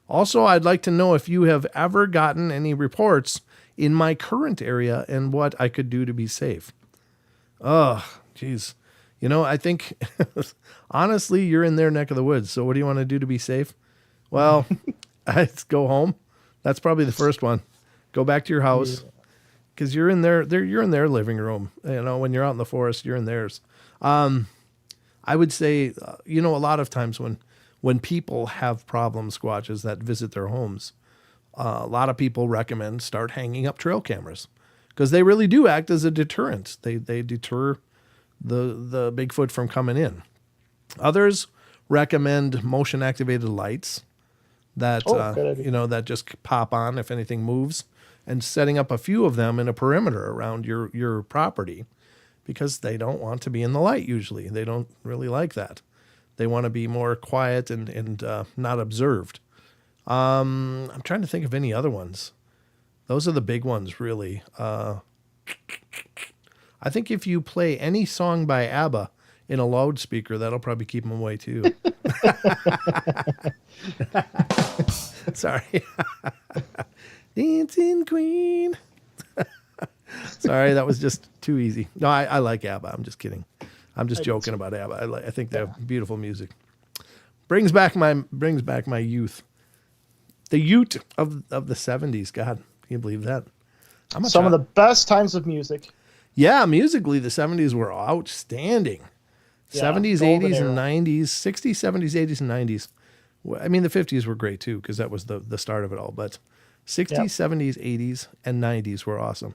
[SPEAKER 6] Also, I'd like to know if you have ever gotten any reports in my current area and what I could do to be safe. Oh, geez. You know, I think, honestly, you're in their neck of the woods. So what do you want to do to be safe? Well, I'd go home. That's probably the first one. Go back to your house because you're in you're in their living room. You know, when you're out in the forest, you're in theirs. I would say, a lot of times when people have problem squatches that visit their homes, a lot of people recommend start hanging up trail cameras because they really do act as a deterrent. They deter the Bigfoot from coming in. Others recommend motion activated lights that that just pop on if anything moves, and setting up a few of them in a perimeter around your property because they don't want to be in the light usually. They don't really like that. They want to be more quiet and not observed. I'm trying to think of any other ones. Those are the big ones, really. I think if you play any song by ABBA in a loudspeaker, that'll probably keep them away too. Sorry. Dancing Queen. Sorry, that was just too easy. No, I like ABBA. I'm just kidding. I'm just joking about ABBA. I think they have beautiful music. Brings back my youth. The Ute of the 70s. God, can you believe that?
[SPEAKER 10] Some of the best times of music.
[SPEAKER 6] Yeah, musically, the 70s were outstanding.
[SPEAKER 10] Yeah,
[SPEAKER 6] 70s,
[SPEAKER 10] golden
[SPEAKER 6] 80s,
[SPEAKER 10] era.
[SPEAKER 6] and 90s. 60s, 70s, 80s, and 90s. I mean, the 50s were great, too, because that was the start of it all. But 60s,
[SPEAKER 10] Yep.
[SPEAKER 6] 70s, 80s, and 90s were awesome.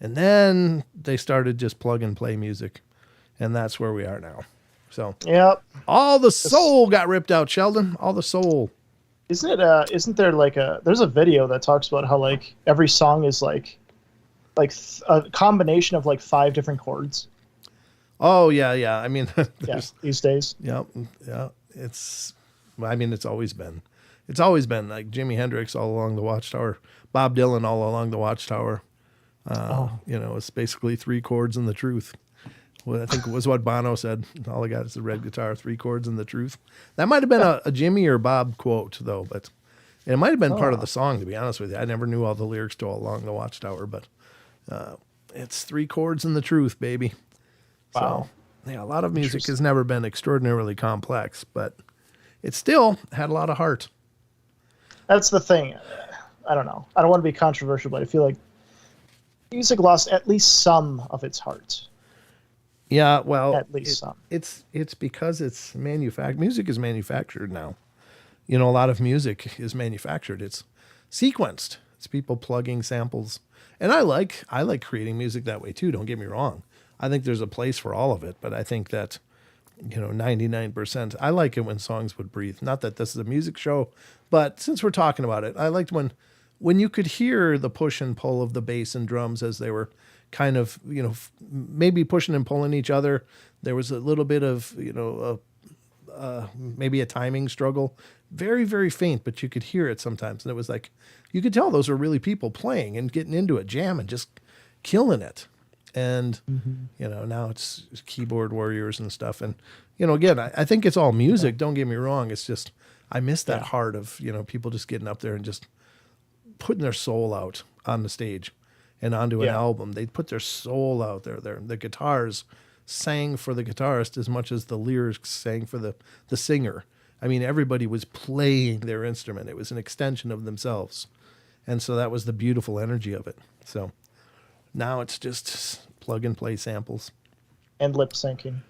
[SPEAKER 6] And then they started just plug and play music. And that's where we are now. So
[SPEAKER 10] Yep.
[SPEAKER 6] all the soul got ripped out, Sheldon. All the soul.
[SPEAKER 10] Isn't there like there's a video that talks about how like every song is like a combination of like 5 different chords.
[SPEAKER 6] Oh yeah. I mean,
[SPEAKER 10] These days.
[SPEAKER 6] Yeah. It's always been like Jimi Hendrix all along the Watchtower, Bob Dylan all along the Watchtower. It's basically 3 chords and the truth. Well, I think it was what Bono said. All I got is a red guitar, 3 chords and the truth. That might have been a Jimmy or Bob quote though, but it might have been part of the song, to be honest with you. I never knew all the lyrics to All Along the Watchtower, but it's 3 chords and the truth, baby.
[SPEAKER 10] Wow.
[SPEAKER 6] So, yeah, a lot of music has never been extraordinarily complex, but it still had a lot of heart.
[SPEAKER 10] That's the thing. I don't know. I don't want to be controversial, but I feel like music lost at least some of its heart.
[SPEAKER 6] Yeah, well,
[SPEAKER 10] at least some.
[SPEAKER 6] It's because it's music is manufactured now. A lot of music is manufactured. It's sequenced. It's people plugging samples. And I like creating music that way too, don't get me wrong. I think there's a place for all of it, but I think that 99%, I like it when songs would breathe. Not that this is a music show, but since we're talking about it, I liked when you could hear the push and pull of the bass and drums as they were kind of, maybe pushing and pulling each other. There was a little bit of, maybe a timing struggle. Very, very faint, but you could hear it sometimes. And it was like, you could tell those were really people playing and getting into it, jamming, just killing it. And, now it's keyboard warriors and stuff. And, again, I think it's all music. Don't get me wrong. It's just, I miss that heart of, people just getting up there and just putting their soul out on the stage and onto an album. They put their soul out there. The guitars sang for the guitarist as much as the lyrics sang for the singer. I mean, everybody was playing their instrument. It was an extension of themselves. And so that was the beautiful energy of it. So now it's just plug and play samples.
[SPEAKER 10] And lip syncing.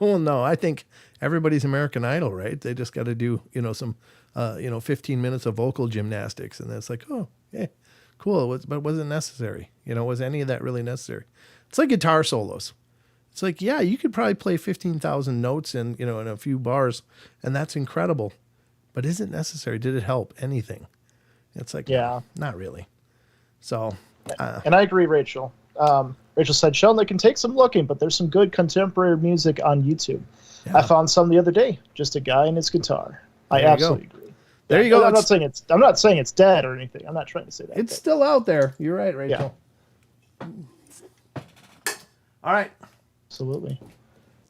[SPEAKER 6] Well, no, I think everybody's American Idol, right? They just got to do, some, 15 minutes of vocal gymnastics. And then it's like, oh, yeah, cool. But was it necessary? Was any of that really necessary? It's like guitar solos. It's like, yeah, you could probably play 15,000 notes in a few bars, and that's incredible. But is it necessary? Did it help anything? It's like, no, not really. So,
[SPEAKER 10] and I agree, Rachel. Rachel said, Sheldon, they can take some looking, but there's some good contemporary music on YouTube. Yeah. I found some the other day, just a guy and his guitar. I absolutely agree.
[SPEAKER 6] There you go.
[SPEAKER 10] I'm not saying it's dead or anything. I'm not trying to say that.
[SPEAKER 6] It's still out there. You're right, Rachel. Yeah. All right.
[SPEAKER 10] Absolutely.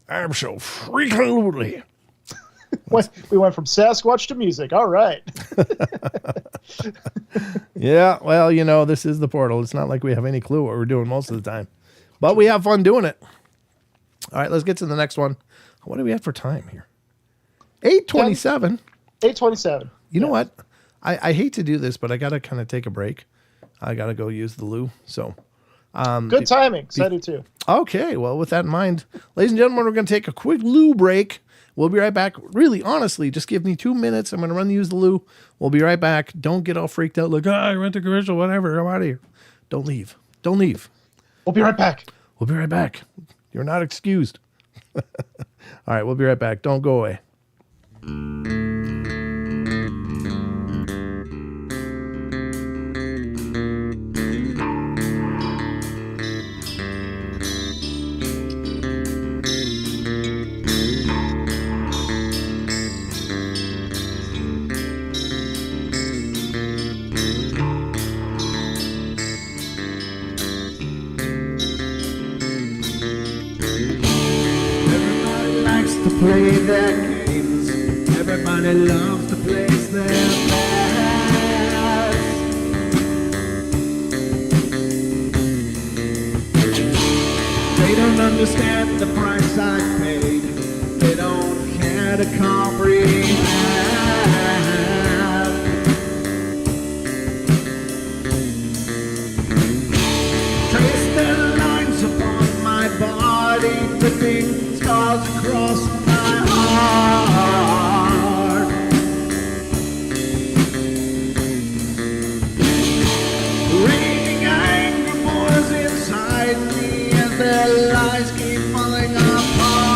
[SPEAKER 6] I'm so freaking
[SPEAKER 10] We went from Sasquatch to music. All right.
[SPEAKER 6] Yeah, well, this is the portal. It's not like we have any clue what we're doing most of the time. But we have fun doing it. All right, let's get to the next one. What do we have for time here? 8:27.
[SPEAKER 10] 8:27.
[SPEAKER 6] You know what? I hate to do this, but I got to kind of take a break. I got to go use the loo. So,
[SPEAKER 10] good timing. I do too.
[SPEAKER 6] Okay, well, with that in mind, ladies and gentlemen, we're going to take a quick loo break. We'll be right back. Really, honestly, just give me 2 minutes. I'm going to run to use the loo. We'll be right back. Don't get all freaked out like, I went to commercial, whatever. I'm out of here. Don't leave. Don't leave.
[SPEAKER 10] We'll be right back.
[SPEAKER 6] We'll be right back. You're not excused. All right, we'll be right back. Don't go away.
[SPEAKER 9] Play their games. Everybody loves to place their bets. They don't understand the price I paid. They don't care to comprehend. Trace their lines upon my body, dripping scars across my heart. Raining anger pours inside me as their lies keep falling apart.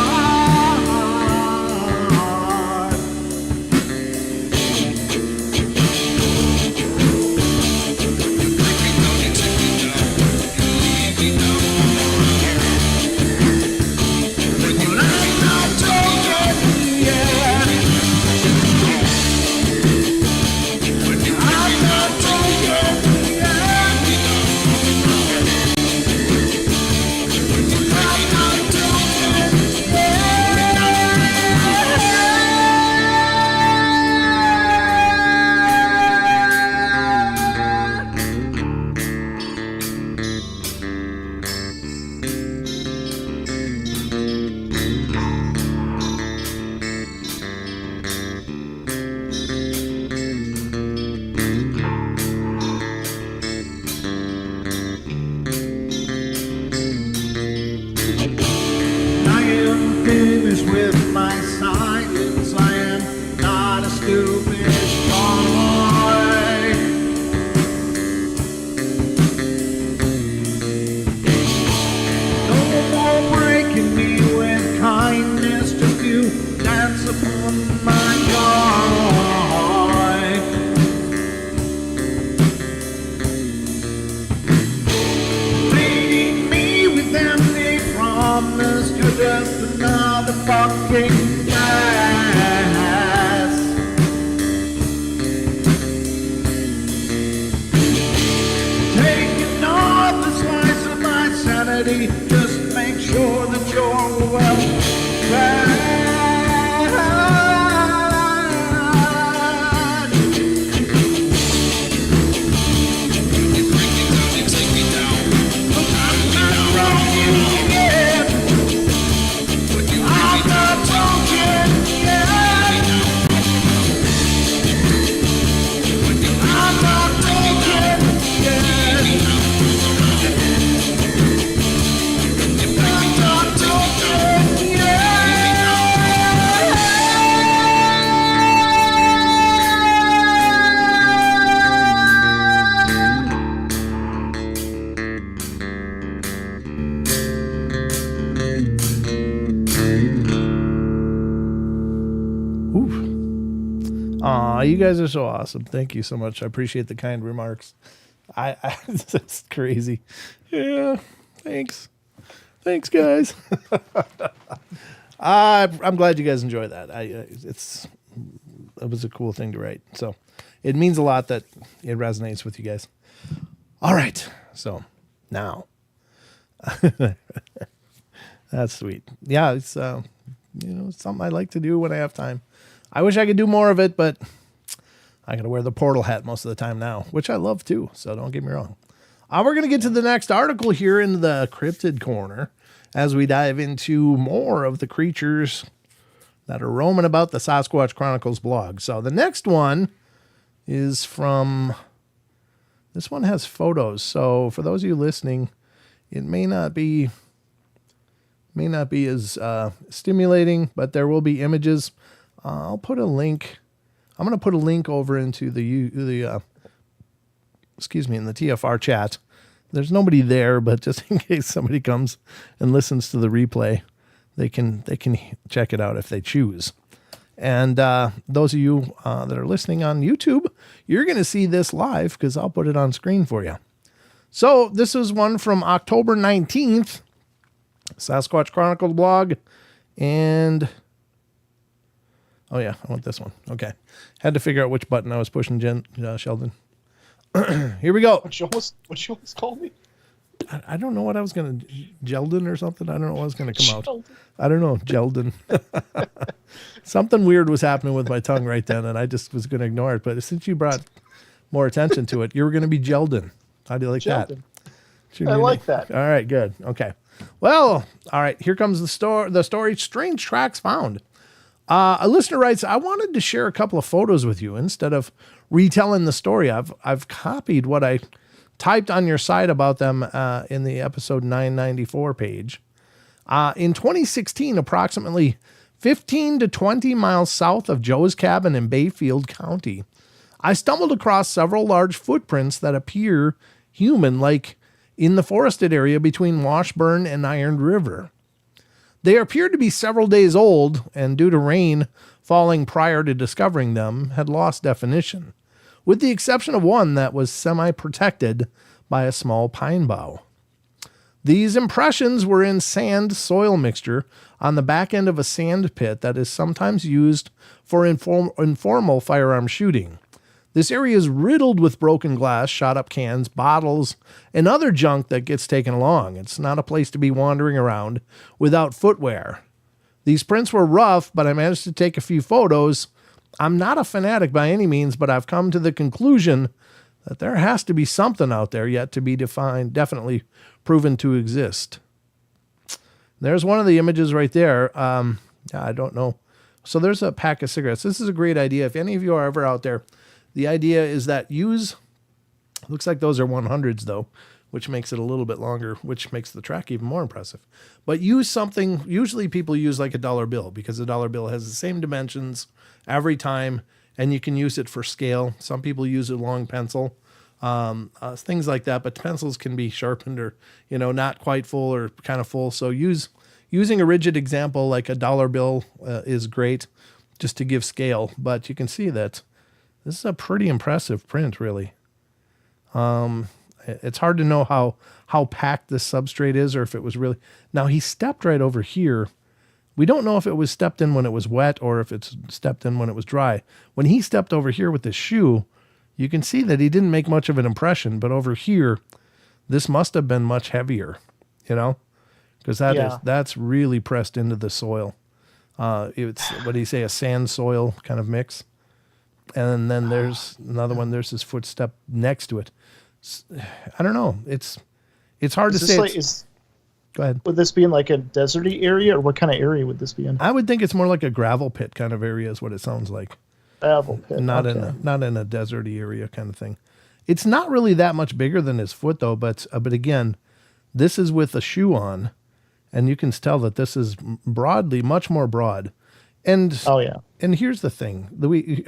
[SPEAKER 9] universe, you're just another fucking gas. Taking off the slice of my sanity, just make sure that you're well fed.
[SPEAKER 6] Aw, you guys are so awesome. Thank you so much. I appreciate the kind remarks. It's crazy. Yeah, thanks. Thanks, guys. I'm glad you guys enjoy that. It was a cool thing to write. So it means a lot that it resonates with you guys. All right. So now that's sweet. Yeah. It's, it's something I like to do when I have time. I wish I could do more of it, but I got to wear the portal hat most of the time now, which I love too. So don't get me wrong. We're going to get to the next article here in the cryptid corner as we dive into more of the creatures that are roaming about the Sasquatch Chronicles blog. So the next one is from, this one has photos. So for those of you listening, it may not be as stimulating, but there will be images. I'll put a link. I'm going to put a link over into in the TFR chat. There's nobody there, but just in case somebody comes and listens to the replay, they can check it out if they choose. And those of you that are listening on YouTube, you're going to see this live because I'll put it on screen for you. So this is one from October 19th, Sasquatch Chronicles blog, and oh yeah, I want this one. Okay. Had to figure out which button I was pushing, Sheldon. Here we go.
[SPEAKER 10] What you almost called me?
[SPEAKER 6] I don't know what I was going to... Jeldon or something? I don't know what was going to come out. I don't know. Jeldon. Something weird was happening with my tongue right then, and I just was going to ignore it. But since you brought more attention to it, you were going to be Jeldon. How do you like
[SPEAKER 10] Jeldon.
[SPEAKER 6] that?
[SPEAKER 10] I like that.
[SPEAKER 6] All right, good. Okay. Well, all right. Here comes the story. Strange tracks found. A listener writes, I wanted to share a couple of photos with you instead of retelling the story. I've copied what I typed on your site about them in the episode 994 page. In 2016, approximately 15 to 20 miles south of Joe's cabin in Bayfield County, I stumbled across several large footprints that appear human-like in the forested area between Washburn and Iron River. They appeared to be several days old, and due to rain falling prior to discovering them, had lost definition, with the exception of one that was semi-protected by a small pine bough. These impressions were in sand-soil mixture on the back end of a sand pit that is sometimes used for informal firearm shooting. This area is riddled with broken glass, shot-up cans, bottles, and other junk that gets taken along. It's not a place to be wandering around without footwear. These prints were rough, but I managed to take a few photos. I'm not a fanatic by any means, but I've come to the conclusion that there has to be something out there yet to be defined, definitely proven to exist. There's one of the images right there. I don't know. So there's a pack of cigarettes. This is a great idea. If any of you are ever out there, the idea is that looks like those are 100s though, which makes it a little bit longer, which makes the track even more impressive. But use something, usually people use like a dollar bill because a dollar bill has the same dimensions every time, and you can use it for scale. Some people use a long pencil, things like that, but pencils can be sharpened or, not quite full or kind of full. So using a rigid example like a dollar bill is great just to give scale, but you can see that this is a pretty impressive print, really. And It's hard to know how packed this substrate is, or if it was really. Now he stepped right over here. We don't know if it was stepped in when it was wet or if it's stepped in when it was dry. When he stepped over here with his shoe, you can see that he didn't make much of an impression, but over here, this must have been much heavier, because that's really pressed into the soil. It's, what do you say, a sand soil kind of mix. And then there's another one. There's his footstep next to it. I don't know. It's hard to say. Go ahead.
[SPEAKER 10] Would this be in like a deserty area, or what kind of area would this be in?
[SPEAKER 6] I would think it's more like a gravel pit kind of area is what it sounds like.
[SPEAKER 10] Gravel pit.
[SPEAKER 6] Not in a deserty area kind of thing. It's not really that much bigger than his foot though, but again, this is with a shoe on, and you can tell that this is broadly much more broad. And and here's the thing.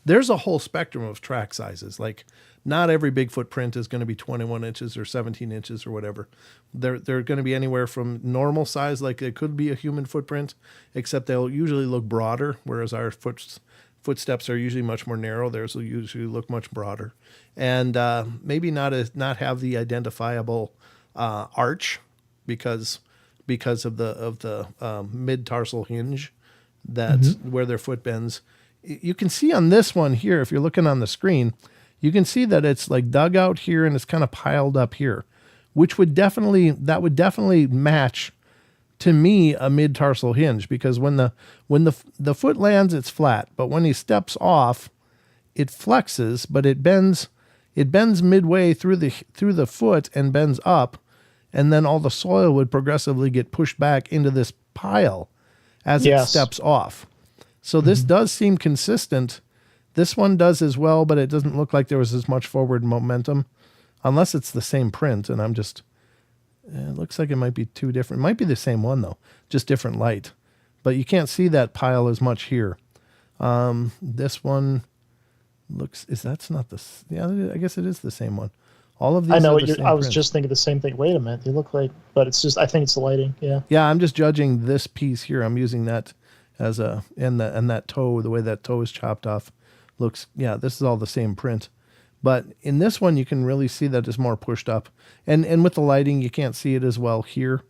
[SPEAKER 6] There's a whole spectrum of track sizes. Like, not every Bigfoot print is going to be 21 inches or 17 inches or whatever. They're going to be anywhere from normal size, like it could be a human footprint, except they'll usually look broader, whereas our footsteps are usually much more narrow. Theirs will usually look much broader. And maybe not have the identifiable arch because of the mid-tarsal hinge that's where their foot bends. You can see on this one here, if you're looking on the screen, you can see that it's like dug out here and it's kind of piled up here, which would definitely match to me a mid-tarsal hinge, because when the foot lands, it's flat, but when he steps off, it flexes, but it bends midway through the foot and bends up, and then all the soil would progressively get pushed back into this pile as it steps off. So this does seem consistent. This one does as well, but it doesn't look like there was as much forward momentum, unless it's the same print. And it looks like it might be two different. It might be the same one though, just different light. But you can't see that pile as much here. This one that's not this. Yeah, I guess it is the same one. All of these.
[SPEAKER 10] I know.
[SPEAKER 6] I
[SPEAKER 10] was just thinking the same thing. Wait a minute, they look like, but it's just. I think it's the lighting. Yeah.
[SPEAKER 6] Yeah, I'm just judging this piece here. I'm using that as and that toe, the way that toe is chopped off, looks. Yeah, this is all the same print, but in this one you can really see that it's more pushed up, and with the lighting you can't see it as well here,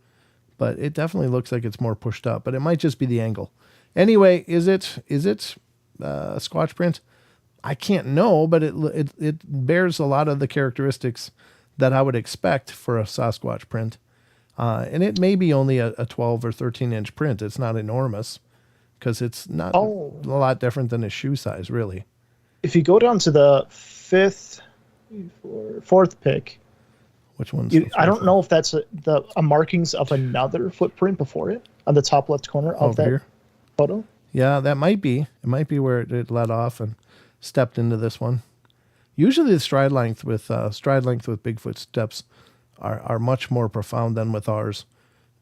[SPEAKER 6] but it definitely looks like it's more pushed up. But it might just be the angle. Anyway, is it a Squatch print? I can't know, but it bears a lot of the characteristics that I would expect for a Sasquatch print. And it may be only a 12 or 13 inch print. It's not enormous, because it's not a lot different than a shoe size, really.
[SPEAKER 10] If you go down to the fourth pick,
[SPEAKER 6] which one's
[SPEAKER 10] I don't know if that's a markings of another footprint before it on the top left corner of that here? Photo.
[SPEAKER 6] Yeah, that might be. It might be where it let off and stepped into this one. Usually the stride length with Bigfoot steps are much more profound than with ours.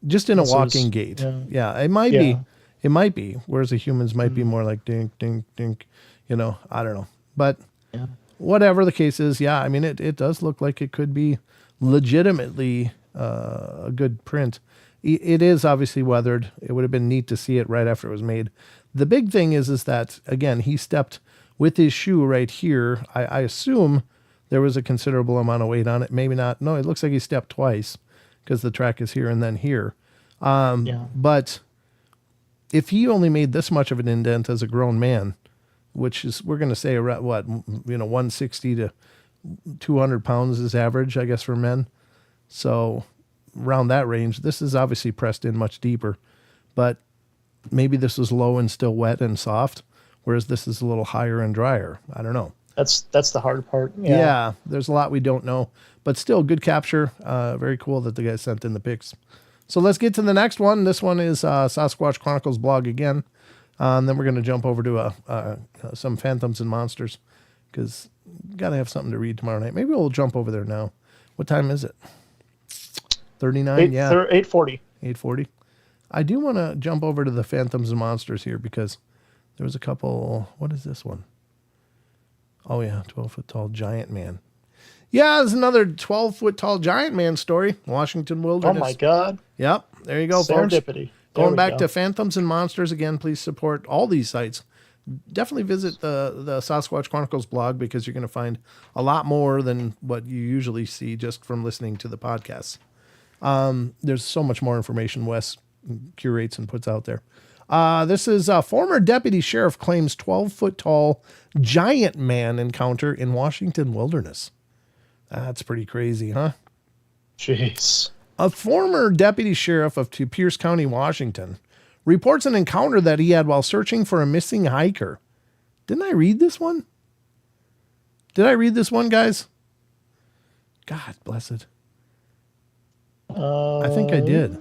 [SPEAKER 6] Just in a walking gait. Yeah, it might be. It might be. Whereas the humans might be more like dink, dink, dink. I don't know. But whatever the case is, I mean, it does look like it could be legitimately a good print. It is obviously weathered. It would have been neat to see it right after it was made. The big thing is that, again, he stepped with his shoe right here. I assume there was a considerable amount of weight on it. Maybe not. No, it looks like he stepped twice, because the track is here and then here. But if he only made this much of an indent as a grown man, which is, we're going to say, what, 160 to 200 pounds is average, I guess, for men. So around that range, this is obviously pressed in much deeper, but maybe this was low and still wet and soft, whereas this is a little higher and drier. I don't know.
[SPEAKER 10] That's the hard part.
[SPEAKER 6] Yeah, there's a lot we don't know, but still good capture. Very cool that the guy sent in the pics. So let's get to the next one. This one is Sasquatch Chronicles blog again. And then we're going to jump over to some Phantoms and Monsters, because got to have something to read tomorrow night. Maybe we'll jump over there now. What time is it? 39?
[SPEAKER 10] 8:40.
[SPEAKER 6] 8:40. I do want to jump over to the Phantoms and Monsters here, because there was a couple. What is this one? Oh, yeah. 12-foot tall giant man. Yeah, there's another 12-foot tall giant man story. Washington Wilderness.
[SPEAKER 10] Oh, my God.
[SPEAKER 6] Yep. There you go,
[SPEAKER 10] Serendipity.
[SPEAKER 6] folks. Going back to Phantoms and Monsters again, please support all these sites. definitely visit the Sasquatch Chronicles blog, because you're going to find a lot more than what you usually see just from listening to the podcasts. There's so much more information Wes curates and puts out there. This is a former deputy sheriff claims 12-foot tall giant man encounter in Washington wilderness. That's pretty crazy, huh?
[SPEAKER 10] Jeez.
[SPEAKER 6] A former deputy sheriff of Pierce County, Washington, reports an encounter that he had while searching for a missing hiker. Didn't I read this one? Did I read this one, guys? God bless it. I think I did.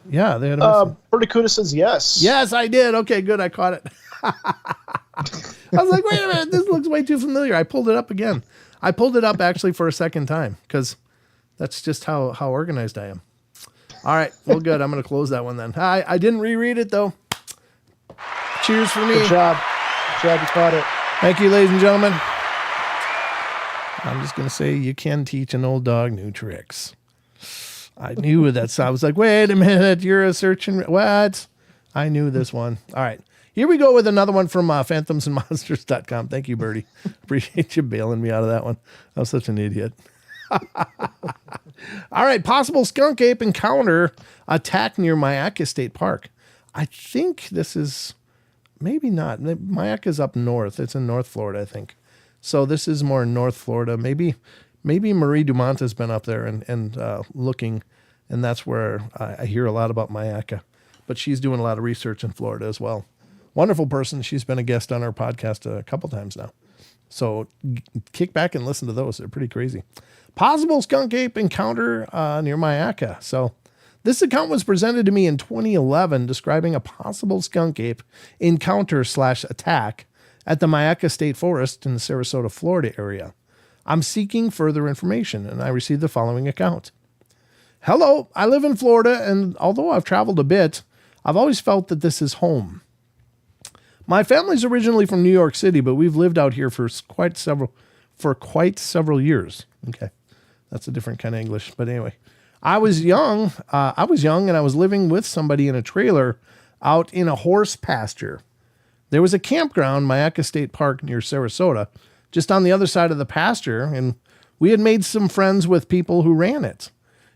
[SPEAKER 6] Yeah, they had a
[SPEAKER 10] Berticuda says yes.
[SPEAKER 6] Yes, I did. Okay, good. I caught it. I was like, wait a minute, this looks way too familiar. I pulled it up again. I pulled it up actually for a second time, because that's just how organized I am. All right, well, good. I'm going to close that one then. I didn't reread it, though. Cheers for me.
[SPEAKER 10] Good job. Good job, you caught it.
[SPEAKER 6] Thank you, ladies and gentlemen. I'm just going to say you can teach an old dog new tricks. I knew that. So I was like, wait a minute, you're a search and... What? I knew this one. All right. Here we go with another one from phantomsandmonsters.com. Thank you, Bertie. Appreciate you bailing me out of that one. I was such an idiot. All right. Possible skunk ape encounter attack near Myakka State Park. I think this is... Maybe not. Myakka's up north. It's in North Florida, I think. So this is more North Florida. Maybe Marie Dumont has been up there and looking, and that's where I hear a lot about Myakka. But she's doing a lot of research in Florida as well. Wonderful person. She's been a guest on our podcast a couple times now. So kick back and listen to those. They're pretty crazy. Possible skunk ape encounter near Myakka. So this account was presented to me in 2011 describing a possible skunk ape encounter/attack at the Myakka State Forest in the Sarasota, Florida area. I'm seeking further information, and I received the following account. Hello, I live in Florida, and although I've traveled a bit, I've always felt that this is home. My family's originally from New York City, but we've lived out here for quite several years. Okay, that's a different kind of English, but anyway. I was young and I was living with somebody in a trailer out in a horse pasture. There was a campground, Myakka State Park near Sarasota, just on the other side of the pasture, and we had made some friends with people who ran it.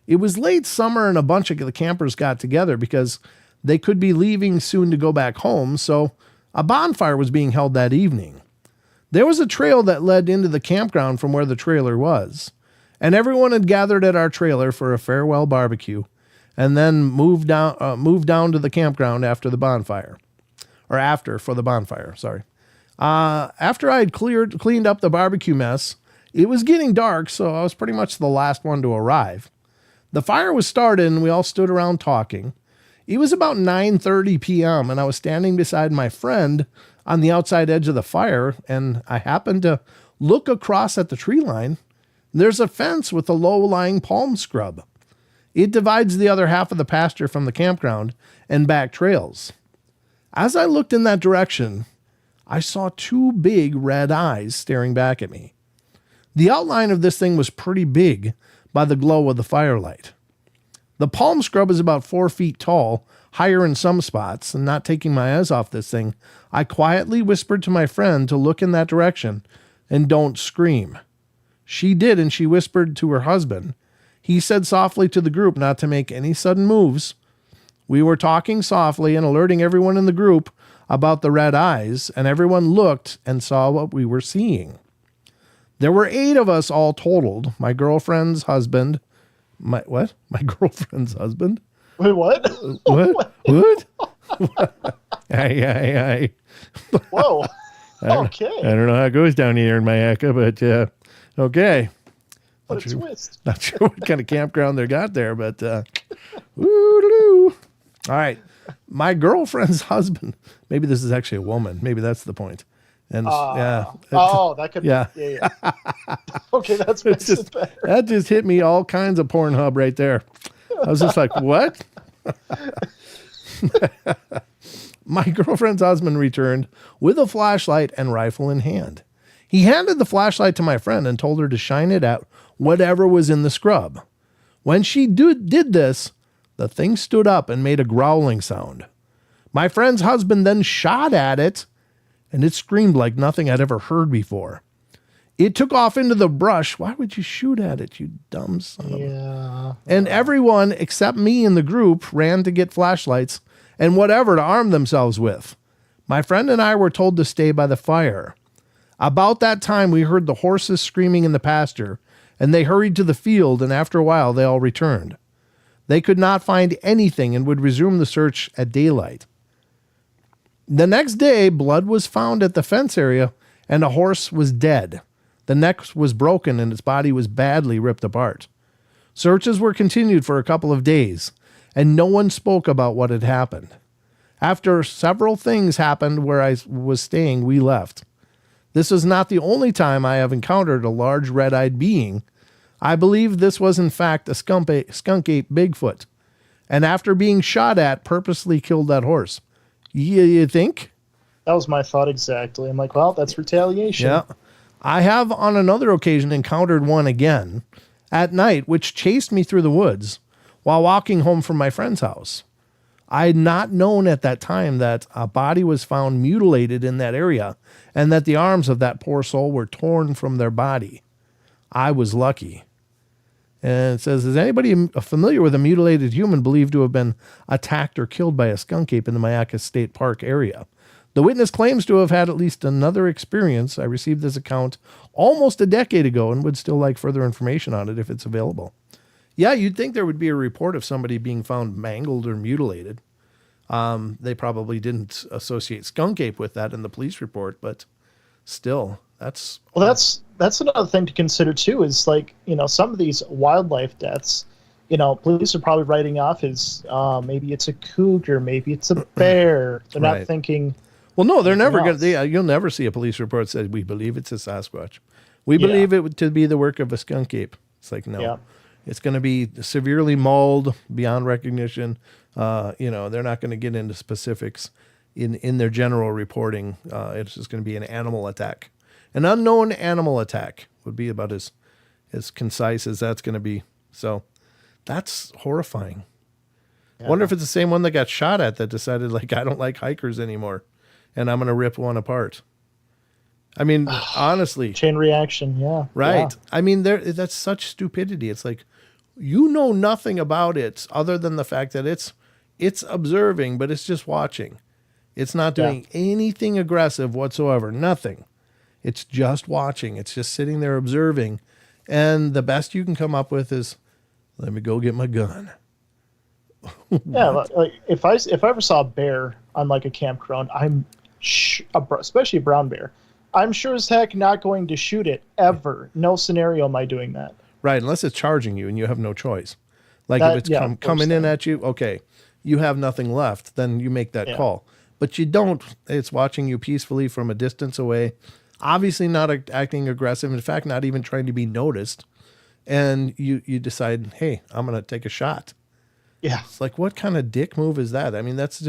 [SPEAKER 6] It was late summer and a bunch of the campers got together because they could be leaving soon to go back home, so a bonfire was being held that evening. There was a trail that led into the campground from where the trailer was, and everyone had gathered at our trailer for a farewell barbecue and then moved down to the campground after the bonfire. For the bonfire, sorry. After I had cleaned up the barbecue mess, it was getting dark, so I was pretty much the last one to arrive. The fire was started, and we all stood around talking. It was about 9:30 p.m., and I was standing beside my friend on the outside edge of the fire, and I happened to look across at the tree line. There's a fence with a low-lying palm scrub. It divides the other half of the pasture from the campground and back trails. As I looked in that direction, I saw two big red eyes staring back at me. The outline of this thing was pretty big by the glow of the firelight. The palm scrub is about 4 feet tall, higher in some spots, and not taking my eyes off this thing, I quietly whispered to my friend to look in that direction and don't scream. She did, and she whispered to her husband. He said softly to the group not to make any sudden moves. We were talking softly and alerting everyone in the group about the red eyes, and everyone looked and saw what we were seeing. There were 8 of us all totaled. My girlfriend's husband. My girlfriend's husband?
[SPEAKER 10] Wait, what?
[SPEAKER 6] What? What? Aye.
[SPEAKER 10] Whoa. Okay.
[SPEAKER 6] I don't know how it goes down here in Myakka, but okay.
[SPEAKER 10] What a twist.
[SPEAKER 6] Not sure what kind of campground they got there, but woo-doo. All right. My girlfriend's husband. Maybe this is actually a woman. Maybe that's the point. And
[SPEAKER 10] that could
[SPEAKER 6] yeah.
[SPEAKER 10] Be. Yeah. Okay, that's makes it better.
[SPEAKER 6] That just hit me all kinds of Pornhub right there. I was just like, what? My girlfriend's husband returned with a flashlight and rifle in hand. He handed the flashlight to my friend and told her to shine it at whatever was in the scrub. When she did this, the thing stood up and made a growling sound. My friend's husband then shot at it, and it screamed like nothing I'd ever heard before. It took off into the brush. Why would you shoot at it, you dumb son of a... And everyone except me in the group ran to get flashlights and whatever to arm themselves with. My friend and I were told to stay by the fire. About that time, we heard the horses screaming in the pasture, and they hurried to the field, and after a while, they all returned. They could not find anything and would resume the search at daylight. The next day, blood was found at the fence area, and a horse was dead. The neck was broken, and its body was badly ripped apart. Searches were continued for a couple of days, and no one spoke about what had happened. After several things happened where I was staying, we left. This is not the only time I have encountered a large red-eyed being. I believe this was in fact a skunk ape Bigfoot, and after being shot at, purposely killed that horse. You think?
[SPEAKER 10] That was my thought exactly. I'm like, well, that's retaliation.
[SPEAKER 6] Yeah. I have on another occasion encountered one again at night, which chased me through the woods while walking home from my friend's house. I had not known at that time that a body was found mutilated in that area and that the arms of that poor soul were torn from their body. I was lucky. And it says, is anybody familiar with a mutilated human believed to have been attacked or killed by a skunk ape in the Mayaca State Park area? The witness claims to have had at least another experience. I received this account almost a decade ago and would still like further information on it if it's available. Yeah, you'd think there would be a report of somebody being found mangled or mutilated. They probably didn't associate skunk ape with that in the police report, but still, that's...
[SPEAKER 10] Well, that's another thing to consider, too, is like, you know, some of these wildlife deaths, you know, police are probably writing off as maybe it's a cougar, maybe it's a bear. They're not thinking...
[SPEAKER 6] Well, no, they're never going to... You'll never see a police report that says, we believe it's a Sasquatch. We believe it to be the work of a skunk ape. It's like, no. Yeah. It's going to be severely mauled beyond recognition. You know, they're not going to get into specifics in their general reporting. It's just going to be an animal attack. An unknown animal attack would be about as concise as that's going to be. So that's horrifying. Yeah. Wonder if it's the same one that got shot at that decided, like, I don't like hikers anymore, and I'm going to rip one apart. I mean, honestly.
[SPEAKER 10] Chain reaction, yeah.
[SPEAKER 6] Right.
[SPEAKER 10] Yeah.
[SPEAKER 6] I mean, that's such stupidity. It's like, you know nothing about it other than the fact that it's observing, but it's just watching. It's not doing anything aggressive whatsoever. Nothing. It's just watching. It's just sitting there observing. And the best you can come up with is, let me go get my gun.
[SPEAKER 10] Yeah, like if I ever saw a bear on like a campground, especially a brown bear, I'm sure as heck not going to shoot it ever. No scenario am I doing that.
[SPEAKER 6] Right, unless it's charging you and you have no choice. Like if it's coming in at you, okay, you have nothing left, then you make that call. But you don't. It's watching you peacefully from a distance away, obviously not acting aggressive. In fact, not even trying to be noticed. And you decide, hey, I'm going to take a shot.
[SPEAKER 10] Yeah.
[SPEAKER 6] It's like, what kind of dick move is that? I mean, that's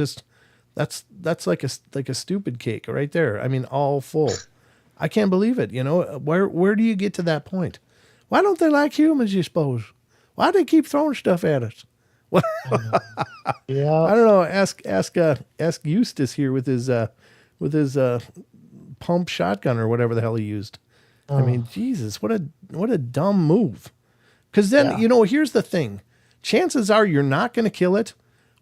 [SPEAKER 6] like a stupid cake right there. I mean, all full. I can't believe it. You know, where do you get to that point? Why don't they like humans, you suppose? Why do they keep throwing stuff at us? Well,
[SPEAKER 10] yeah.
[SPEAKER 6] I don't know. Ask Eustace here with his pump shotgun or whatever the hell he used. I mean, Jesus, what a dumb move. Because then, you know, here's the thing. Chances are you're not going to kill it.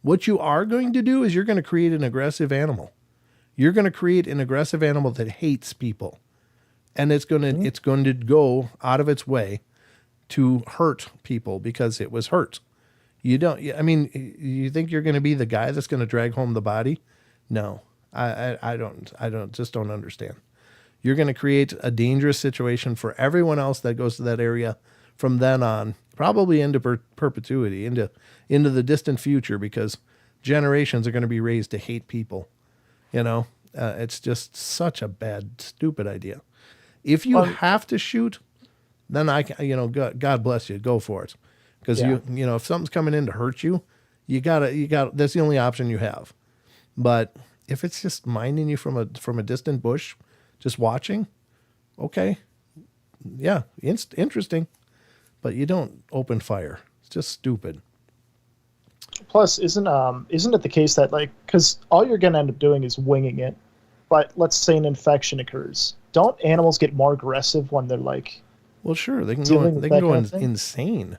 [SPEAKER 6] What you are going to do is you're going to create an aggressive animal. You're going to create an aggressive animal that hates people. And it's going to go out of its way to hurt people because it was hurt. You think you're going to be the guy that's going to drag home the body? No, I don't understand. You're going to create a dangerous situation for everyone else that goes to that area from then on, probably into perpetuity, into the distant future, because generations are going to be raised to hate people. You know, it's just such a bad, stupid idea. If you have to shoot, then God bless you, go for it. Because you know, if something's coming in to hurt you, you gotta. That's the only option you have. But if it's just minding you from a distant bush, just watching, okay, yeah, interesting. But you don't open fire. It's just stupid.
[SPEAKER 10] Plus, isn't it the case that, like, because all you're going to end up doing is winging it, but let's say an infection occurs. Don't animals get more aggressive when they're like?
[SPEAKER 6] Well, sure, they can
[SPEAKER 10] dealing
[SPEAKER 6] go.
[SPEAKER 10] with
[SPEAKER 6] They
[SPEAKER 10] that
[SPEAKER 6] can go
[SPEAKER 10] kind of thing?
[SPEAKER 6] insane.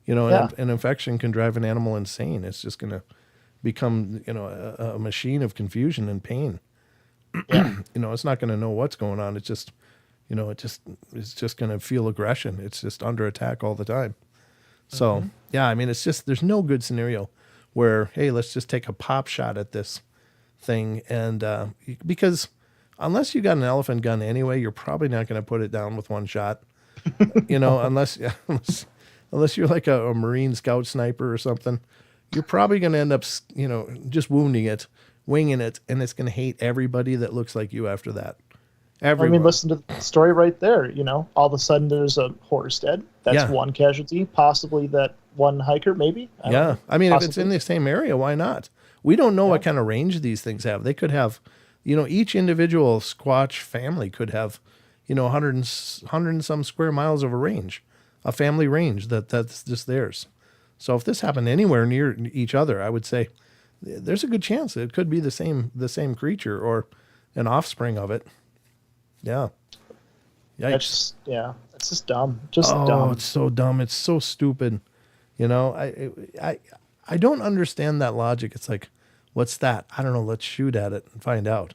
[SPEAKER 6] You know,
[SPEAKER 10] Yeah.
[SPEAKER 6] an infection can drive an animal insane. It's just going to become, you know, a machine of confusion and pain.
[SPEAKER 10] Yeah.
[SPEAKER 6] You know, it's not going to know what's going on. It's just, you know, it's just going to feel aggression. It's just under attack all the time. So, yeah, I mean, it's just, there's no good scenario where, hey, let's just take a pop shot at this thing. And because unless you got an elephant gun anyway, you're probably not going to put it down with one shot, you know, unless you're like a Marine Scout sniper or something, you're probably going to end up, you know, just wounding it, winging it, and it's going to hate everybody that looks like you after that. Everyone.
[SPEAKER 10] I mean, listen to the story right there. You know, all of a sudden there's a horse dead. That's
[SPEAKER 6] Yeah.
[SPEAKER 10] one casualty. Possibly that one hiker, maybe. I don't
[SPEAKER 6] Yeah.
[SPEAKER 10] know.
[SPEAKER 6] I mean, if it's in
[SPEAKER 10] Possibly.
[SPEAKER 6] the same area, why not? We don't know what kind of range these things have. They could have, you know, each individual Squatch family could have, you know, 100 and some square miles of a range, a family range that's just theirs. So if this happened anywhere near each other, I would say there's a good chance it could be the same creature or an offspring of it. Yeah. Yikes.
[SPEAKER 10] It's just dumb. Just
[SPEAKER 6] Oh,
[SPEAKER 10] dumb.
[SPEAKER 6] it's so dumb. It's so stupid. You know, I don't understand that logic. It's like, what's that? I don't know. Let's shoot at it and find out.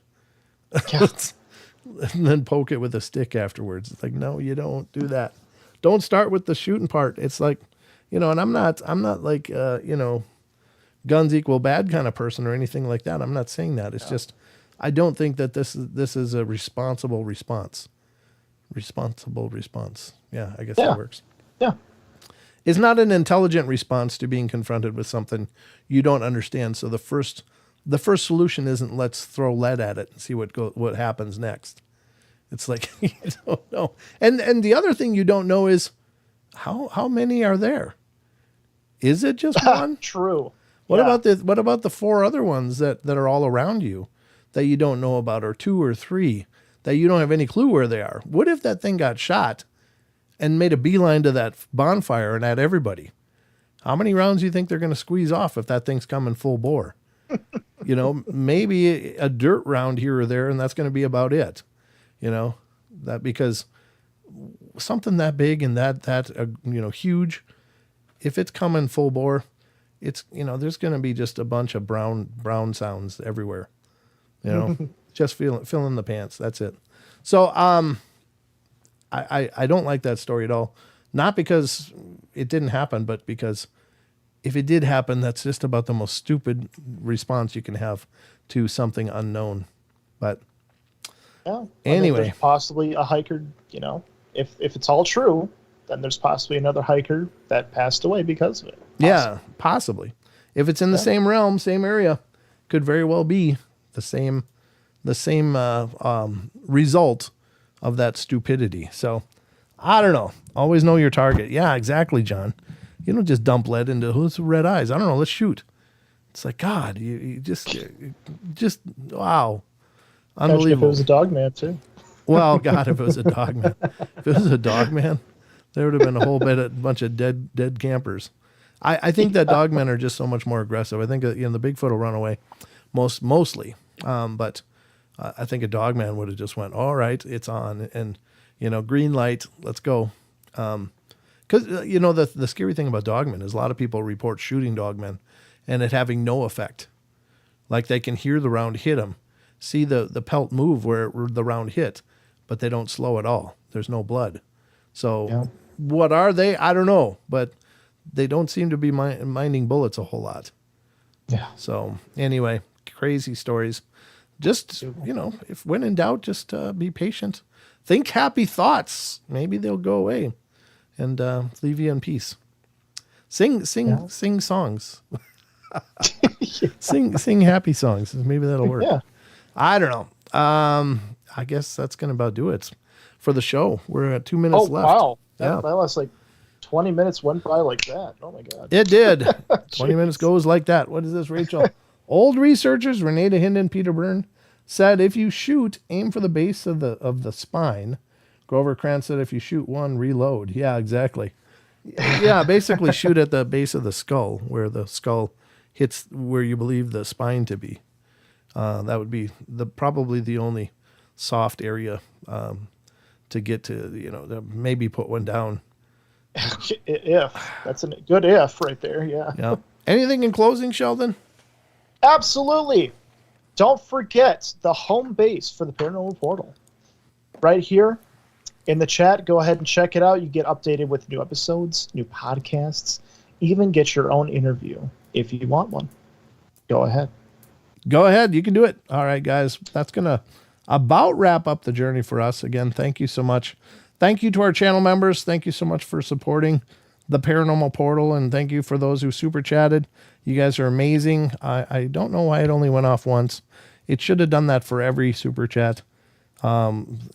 [SPEAKER 6] And then poke it with a stick afterwards. It's like, no, you don't do that. Don't start with the shooting part. It's like, you know, and I'm not like, you know, guns equal bad kind of person or anything like that. I'm not saying that. It's just, I don't think that this is a responsible response. Responsible response. Yeah, I guess that works.
[SPEAKER 10] Yeah.
[SPEAKER 6] It's not an intelligent response to being confronted with something you don't understand. So the first solution isn't let's throw lead at it and see what happens next. It's like you don't know. And the other thing you don't know is how many are there? Is it just one?
[SPEAKER 10] True.
[SPEAKER 6] What about the four other ones that are all around you that you don't know about, or two or three that you don't have any clue where they are? What if that thing got shot and made a beeline to that bonfire and at everybody? How many rounds do you think they're going to squeeze off if that thing's coming full bore? You know, maybe a dirt round here or there, and that's going to be about it. You know, that because something that big and that you know, huge, if it's coming full bore, it's, you know, there's going to be just a bunch of brown sounds everywhere. You know, just fill in the pants. That's it. So, I don't like that story at all. Not because it didn't happen, but because if it did happen, that's just about the most stupid response you can have to something unknown. But
[SPEAKER 10] Yeah.
[SPEAKER 6] Anyway.
[SPEAKER 10] There's possibly a hiker, you know, if it's all true, then there's possibly another hiker that passed away because of it.
[SPEAKER 6] yeah, possibly. If it's in the same realm, same area, could very well be the same result of that stupidity. So I don't know. Always know your target. Yeah, exactly, John. You don't just dump lead into who's red eyes. I don't know. Let's shoot. It's like, God, you just wow.
[SPEAKER 10] Imagine if it
[SPEAKER 6] Unbelievable.
[SPEAKER 10] was a dog man too.
[SPEAKER 6] Well, God, if it was a dog man, if it was a dog man, there would have been a whole bunch of dead campers. I think that dog men are just so much more aggressive. I think that, you know, the Bigfoot will run away mostly. But I think a dog man would have just went, all right, it's on, and, you know, green light, let's go. Because, you know, the scary thing about dogmen is a lot of people report shooting dogmen and it having no effect. Like they can hear the round hit them, see the pelt move where the round hit, but they don't slow at all. There's no blood. So what are they? I don't know, but they don't seem to be minding bullets a whole lot.
[SPEAKER 10] Yeah.
[SPEAKER 6] So anyway, crazy stories. Just, you know, if when in doubt, just be patient. Think happy thoughts. Maybe they'll go away and leave you in peace. Sing songs. Sing happy songs. Maybe that'll work.
[SPEAKER 10] Yeah.
[SPEAKER 6] I don't know. I guess that's going to about do it for the show. We're at 2 minutes left.
[SPEAKER 10] Wow.
[SPEAKER 6] Yeah.
[SPEAKER 10] That last like 20 minutes went by like that. Oh my God.
[SPEAKER 6] It did. 20 minutes goes like that. What is this, Rachel? Old researchers, Renata Hind and Peter Byrne, said if you shoot, aim for the base of the spine. Grover Krantz said if you shoot one, reload. Yeah, exactly. Yeah, basically shoot at the base of the skull, where the skull hits where you believe the spine to be. That would be probably the only soft area to get to, to maybe put one down.
[SPEAKER 10] If that's a good if right there. Yeah.
[SPEAKER 6] Yeah. Anything in closing, Sheldon?
[SPEAKER 10] Absolutely. Don't forget the home base for the Paranormal Portal. Right here in the chat, go ahead and check it out. You get updated with new episodes, new podcasts, even get your own interview if you want one. Go ahead.
[SPEAKER 6] Go ahead. You can do it. All right, guys. That's going to about wrap up the journey for us. Again, thank you so much. Thank you to our channel members. Thank you so much for supporting the Paranormal Portal, and thank you for those who super chatted. You guys are amazing. I don't know why it only went off once. It should have done that for every super chat,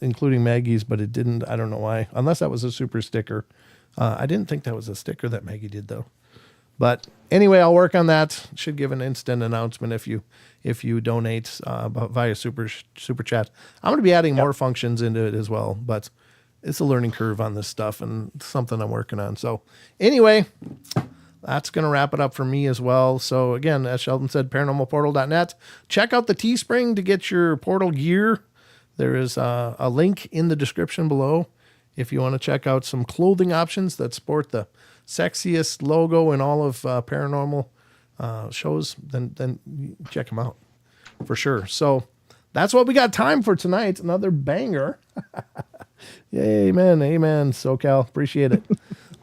[SPEAKER 6] including Maggie's, but it didn't. I don't know why, unless that was a super sticker. I didn't think that was a sticker that Maggie did, though. But anyway, I'll work on that. Should give an instant announcement if you donate via super chat. I'm going to be adding more functions into it as well, but it's a learning curve on this stuff and something I'm working on. So anyway, that's going to wrap it up for me as well. So again, as Sheldon said, paranormalportal.net. Check out the Teespring to get your portal gear. There is a link in the description below if you want to check out some clothing options that sport the sexiest logo in all of paranormal shows. Then check them out for sure. So that's what we got time for tonight. Another banger. Yay, amen, SoCal. Appreciate it.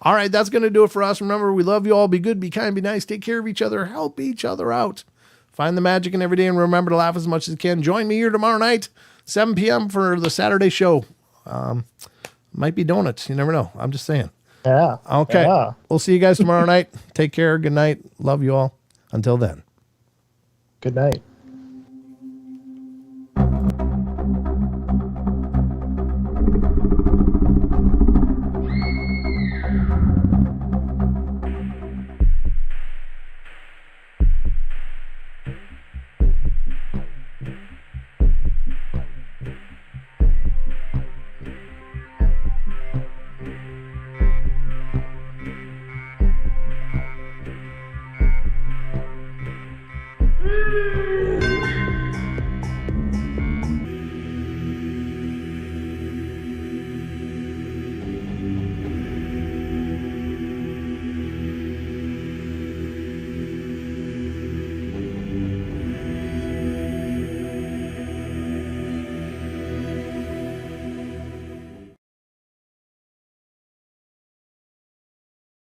[SPEAKER 6] All right, that's going to do it for us. Remember, we love you all. Be good, be kind, be nice. Take care of each other. Help each other out. Find the magic in every day, and remember to laugh as much as you can. Join me here tomorrow night, 7 p.m. for the Saturday show. Might be donuts. You never know. I'm just saying.
[SPEAKER 10] Yeah.
[SPEAKER 6] Okay.
[SPEAKER 10] Yeah.
[SPEAKER 6] We'll see you guys tomorrow night. Take care. Good night. Love you all. Until then.
[SPEAKER 10] Good night.